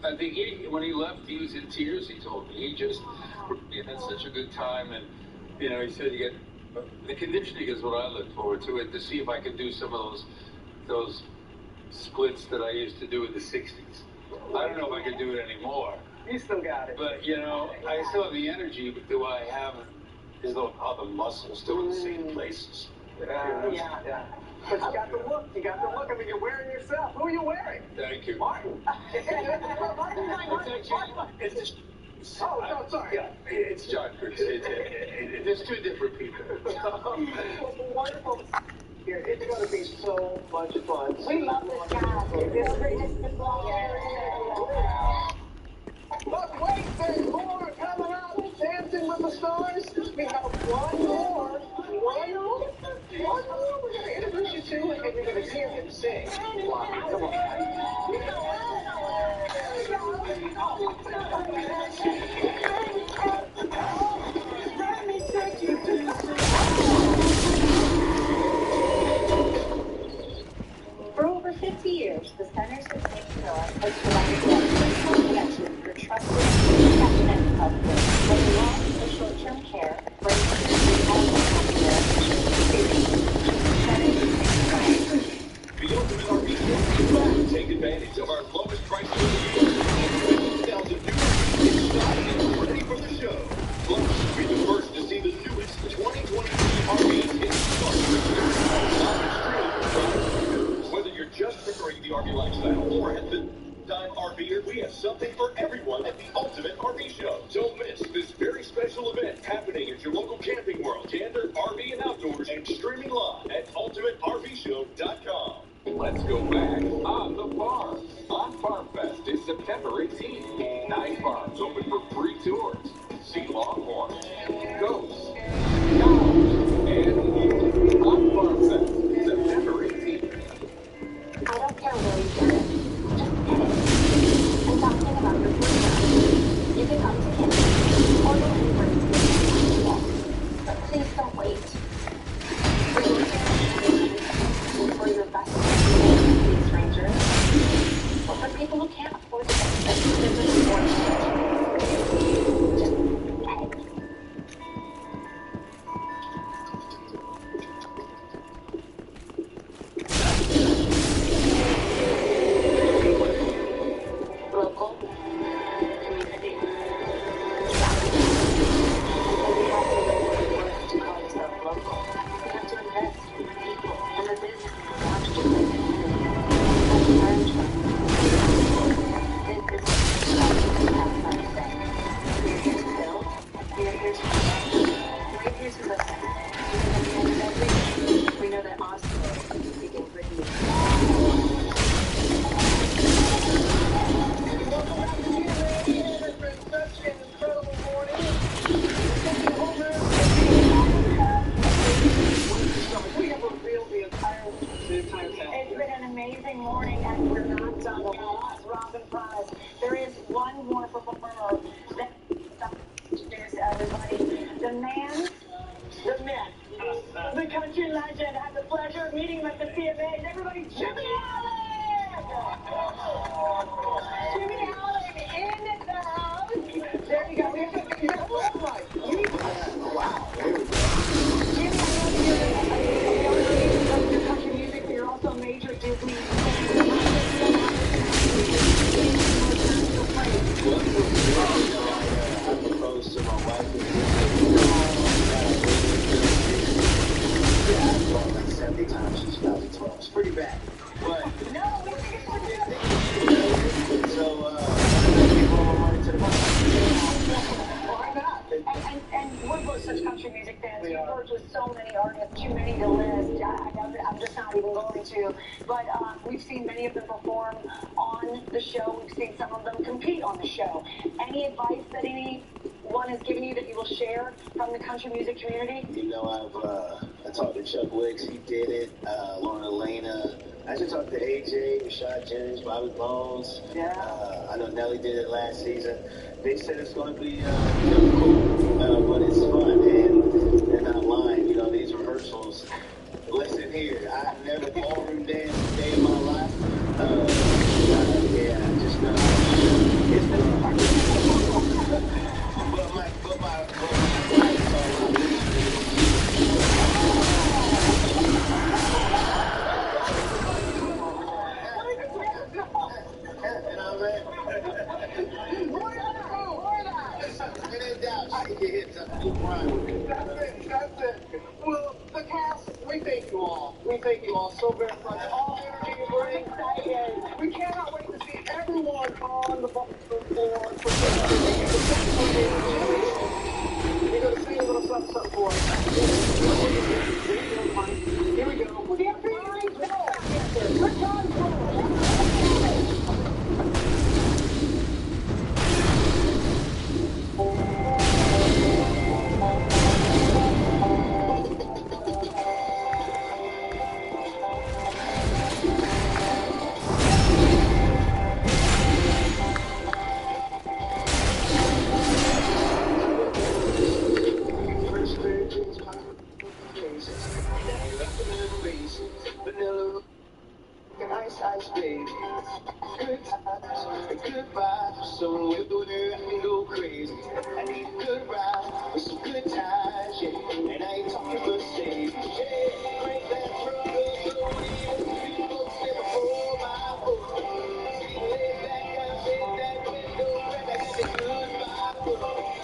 I think when he left, he was in tears. He told me he just had such a good time, and you know, he said you get the conditioning is what I look forward to, and to see if I can do some of those splits that I used to do in the '60s. I don't know if I can do it anymore. You still got it. But you know, I still have the energy, but do I have is those other muscles still in the same places? Yeah. But you got the look. You got the look. I mean, you're wearing yourself. Who are you wearing? Thank you. Martin. Oh, no, sorry. Yeah, it's John Chris. There's two different people. Wonderful. Here, it's going to be so much fun. We love this guy. But wait, there's more coming up. Dancing with the Stars. We have one more. We're going to introduce you to, and you're going to hear him sing. Wow, come on. For over 50 years, the Centers of St. Philip has provided a personal connection for trusted, compassionate healthcare. Whether long or short-term care, ranging from healthcare The Ultimate RV Store is back. Take advantage of our lowest prices of the year. Over 50,000 new inside and ready for the show. Plus, be the first to see the newest 2023 RVs in stock. Whether you're just preferring the RV lifestyle or have been time RVer, we have something for everyone at the Ultimate RV Show. Don't miss this very special event happening at your local Camping World, Gander, RV and Outdoors, and streaming live at ultimatervshow.com. Let's go back on the farm. On Farm Fest is September 18th. 9 farms open for free tours. See longhorns, goats, cows, and on Farm Fest, September 18th. I don't care where you get it. Just get it. I'm talking about your first time. You can come to camping or go anywhere to get it. But please don't wait. For your for your best strangers, or for people who can't afford to visit or just get it. Local, community, to call yourself local. You have to invest in the people and the business you want to do it. That's learn from. This is what I'm saying. We're here to build. We're here to connect. We're here to listen. We know that Oslo begins with you. Welcome back to the radio. It's been such an incredible morning. We have revealed the entire cast. It's been an amazing morning, and we're not done. Robin promised there is one more performer that introduce everybody. The man, the myth, the country legend. I have the pleasure of meeting with the CMAs. Everybody, Jimmy Allen! Jimmy Allen in the house. There you go. We have to figure out what it's like. Wow. Jimmy, I know that you're country music, but you're also a major Disney fan. I proposed to my wife. Yeah, I've called like 70 times since 2012. It's pretty bad. But no, we think it's pretty good. So I'm gonna give all my money to the money. Why not? And we're both such country music fans. We've worked with so many artists, too many to list. I'm just not even going to. But we've seen many of them perform on the show. We've seen some of them compete on the show. Any advice that anyone has given you that you will share from the country music community? You know, I talked to Chuck Wicks. He did it. Lauren Elena. I just talked to AJ, Rashad Jennings, Bobby Bones. Yeah. I know Nelly did it last season. They said it's going to be difficult, but it's fun, and they're not lying. You know, these rehearsals. Listen here, I've never ballroom danced a day in my life. Yeah, just not. thank you all so very much. All energy you bring. We cannot wait to see everyone on the floor for You're going to sing a little something, something for us. Here we go. We're going to ice, baby. Good times and good vibes. So with the way I can go crazy. I need a good ride with some good times, yeah. And I ain't talking Mercedes. Yeah, crank that truck up, blow it. You folks never hold my boat. See, lay back out, hit that window, crack, I got the good vibe.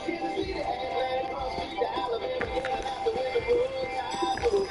Tennessee to Atlanta, cross street to Alabama, yelling out the window, roll tide, roll.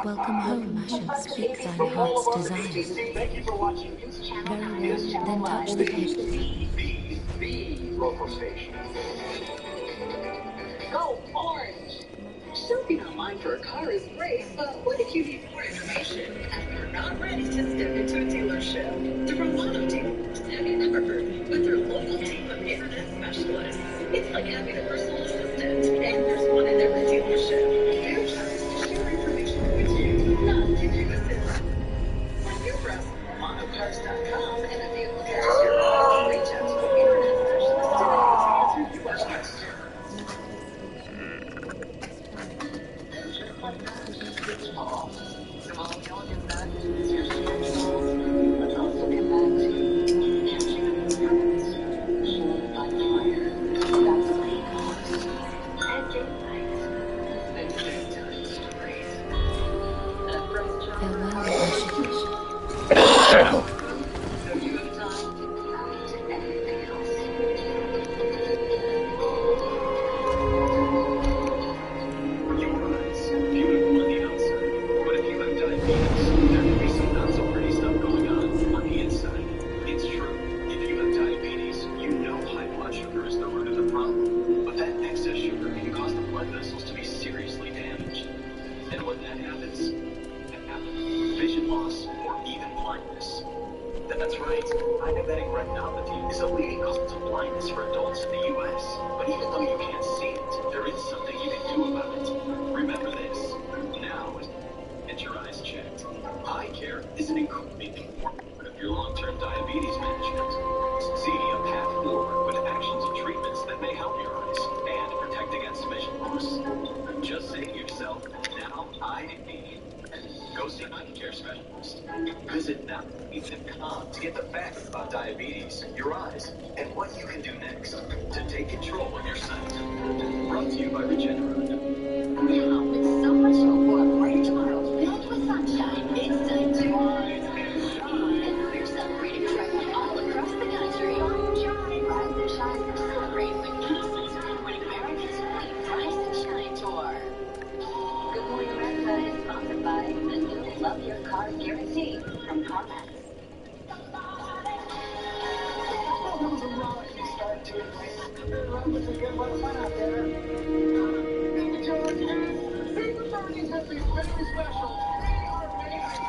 Welcome home, I should speak thine heart's desire. Thank you for watching News Channel. Very well, then touch the cable. The local station. Go orange! Shopping online for a car is great, but what if you need more information and you're not ready to step into a dealership? The Romano dealers have you covered with their local team of internet specialists. It's like having a personal assistant, and there's one in every dealership. Their job is to share information with you, not give you assistance. When you browse RomanoCars.com and a vehicle catches your eye, reach out to an internet specialist today to answer your questions. Vessels to be seriously damaged. And when that happens, vision loss, or even blindness. That's right. Diabetic retinopathy is a leading cause of blindness for adults in the U.S. But even though you can't see it, there is something you can do about it. Remember this. Now, get your eyes checked. Eye care is an incredibly important part of your long-term diabetes management. See a path forward with actions and treatments that may help your eyes and protect against vision loss. Just say to yourself, now I need. Go see an eye care specialist. Visit now.com to get the facts about diabetes, your eyes, and what you can do next to take control of your sight. Brought to you by Regeneron. Now, with so much hope for a brighter tomorrow filled with sunshine, it's time to rise and shine. And we're celebrating traveling all across the country. Rise and shine and celebrate with Casey's Winning America's Fleet Rise and Shine Tour. Good Morning America is sponsored by the new Love Your Car Guarantee from CarMax. Well, there was a rollicking start to it. It was a good one fun out there. Thank you, George. And season 30 is going to be very special. They are amazing.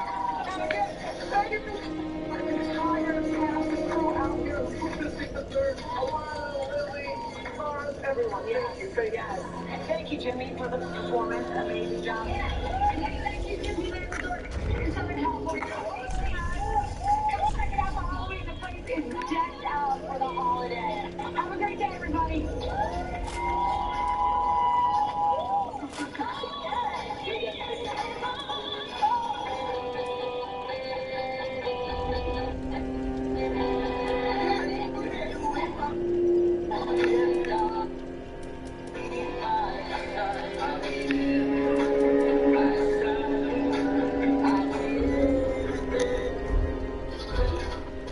And again, thank you for the entire cast and crew out here witnessing the third. Alana, Lily, Mars, everyone. Thank you. Thank you. And thank you, Jimmy, for the performance. Amazing job. And thank you, Disneyland Resort in Southern California. Come check it out for Halloween. The place is decked out for the holiday. Have a great day, everybody.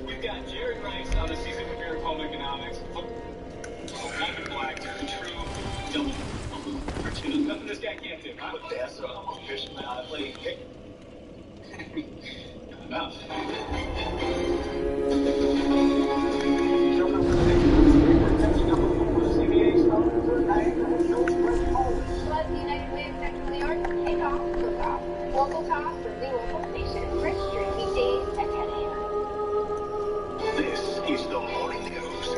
We've got Jerry Rice on the season premiere of Home Economics. Woman Black, true double. There's nothing this guy can't do. I'm a dancer, I'm a fisherman, I play enough. Flood the United Way of Central New York, takeoff, cook-off. Local talk from the local station. Bridge Street, weekdays at 10 a.m. This is the Morning News.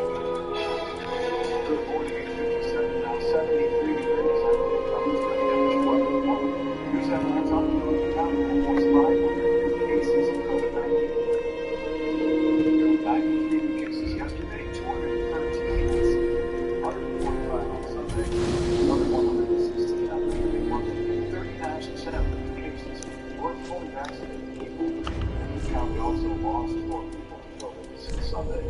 Good morning, 57, now 73 degrees. News headlines on the North County, almost 500 cases of COVID-19. 93 new cases yesterday, 213 145 on Sunday, another 116 on Tuesday, 39% of the cases were fully vaccinated people. The county also lost 4 people to COVID since Sunday.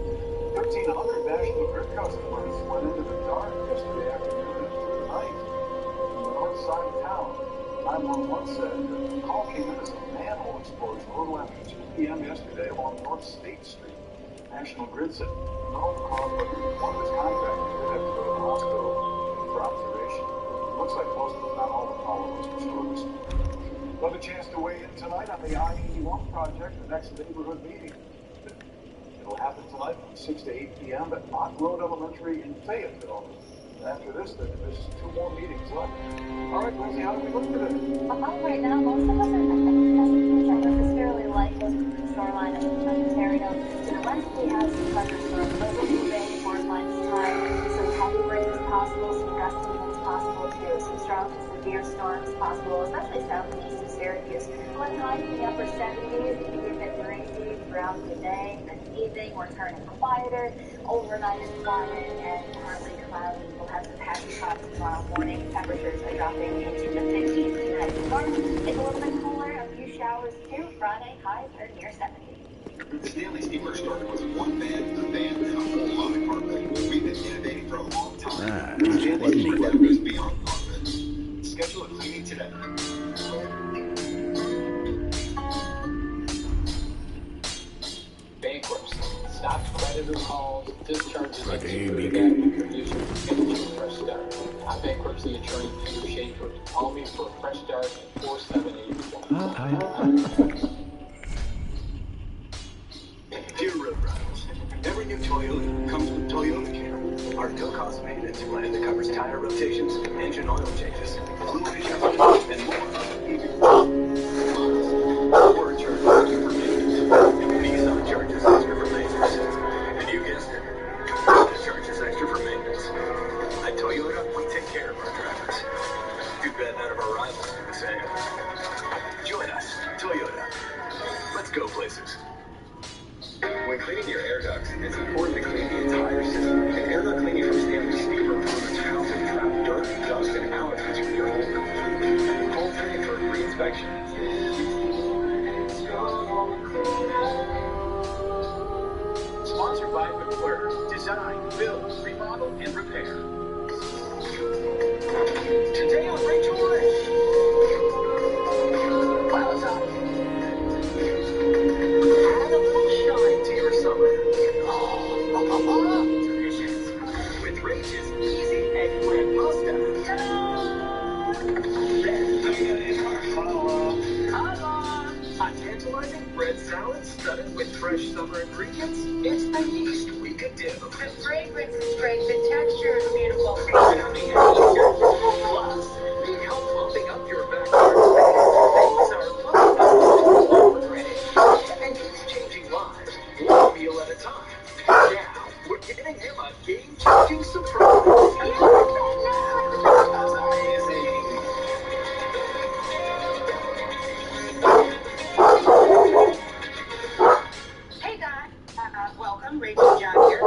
1,300 National Grid customers went into the dark yesterday afternoon and through the night. On the north side of town, 911 said that the call came in as a manhole explosion a little after 2 p.m. yesterday along North State Street. National Grid said no cause, but one of its contractors did have to go to the hospital for observation. It looks like most, but not all, the power was restored this morning. We'll have a chance to weigh in tonight on the I-81 project, the next neighborhood meeting. It'll happen tonight from 6 to 8 p.m. at Mott Road Elementary in Fayetteville. After this, there's 2 more meetings left. All right, Lindsay, how do we look today? Right now, most of us are it's fairly light shoreline of Ontario. To the west, we have some pressure from Liberty Bay, Fort Lyons time. Some heavy rain is possible, some gusty winds possible too. Some strong to severe storms possible, especially south and east of Syracuse. One high in the upper 70s, it can be a bit breezy throughout the day. And evening, we're turning quieter. Overnight is quiet and partly cloudy. We'll have some patchy spots tomorrow morning. Temperatures are dropping into the 50s tonight. Tomorrow, it's a little bit cooler. A few showers too. Friday, highs are near 70. The Stanley Steamer started with one band, and a whole lot of carpet. We've been innovating for a long time. Stanley Steamer goes beyond carpet. Schedule a cleaning today. Bankruptcy. Stop creditor calls, discharges, and security fresh start. I'm bankruptcy attorney Peter Schaefer. Call me for a fresh start at 478. Dear Road Riders, every new Toyota comes with Toyota Care, our no-cost maintenance plan that covers tire rotations, engine oil changes, fluid adjustments, and more. We're a inspection. Sponsored by McClure. Design, build, remodel, and repair. Today on Rachel Rich. Clouds up. Add a little shine to your summer. Delicious. With Rach's easy eggplant pasta. A tantalizing bread salad studded with fresh summer ingredients. It's the least we could do. The fragrance is great. The texture is beautiful. Plus, need help pumping up your backyard space? Things are pumping up overrated. And he's changing lives, one meal at a time. Now, we're giving him a game-changing surprise. That's amazing. Hey guys, welcome. Rachel John here.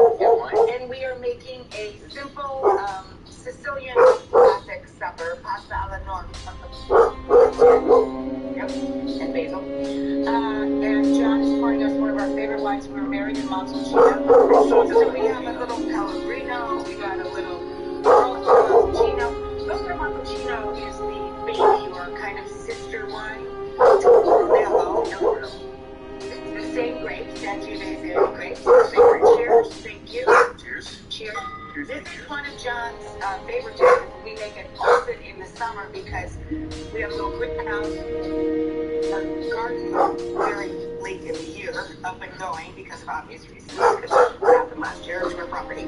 And we are making a simple Sicilian classic supper, pasta alla norma. Yep, and basil. And John is pouring us one of our favorite wines. We were married in Montalcino. So we have a little Pellegrino, we got a little Montalcino. Rosso Montalcino is the baby or kind of sister wine. It's the same grapes, Sangiovese grapes. Cheers, thank you. Cheers. Cheers. This is one of John's favorite dishes. We make it often in the summer because we have a little greenhouse, our garden very late in the year, up and going because of obvious reasons. Because what happened last year to our property.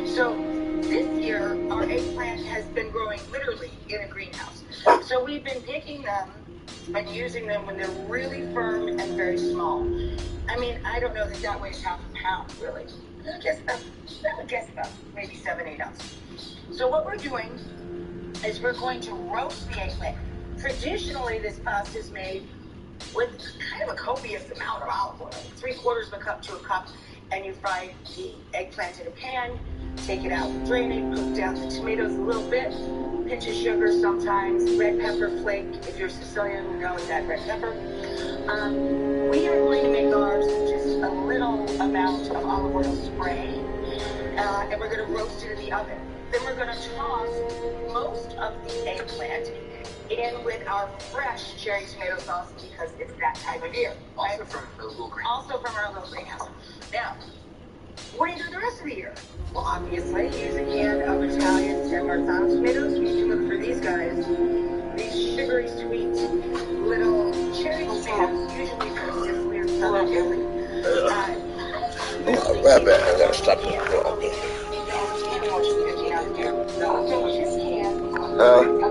So this year, our eggplant has been growing literally in a greenhouse. So we've been picking them and using them when they're really firm and very small. I mean, I don't know that weighs half a pound, really. I would guess about maybe 7-8 ounces. So what we're doing is we're going to roast the eggplant. Traditionally, this pasta is made with kind of a copious amount of olive oil, 3/4 of a cup to a cup, and you fry the eggplant in a pan, take it out, drain it, cook down the tomatoes a little bit, pinch of sugar sometimes, red pepper flake. If you're Sicilian, you know that red pepper. We are going to make ours just a little amount of olive oil spray, and we're going to roast it in the oven. Then we're going to toss most of the eggplant in with our fresh cherry tomato sauce because it's that time of year. Right? Also from our little greenhouse. Now, what do you do the rest of the year? Well, obviously, use a can of Italian San Marzano tomatoes. You can look for these guys. These sugary, sweet, little cherry tomatoes, usually from Sicily or Southern Italy. My bad, I gotta stop this. Uh,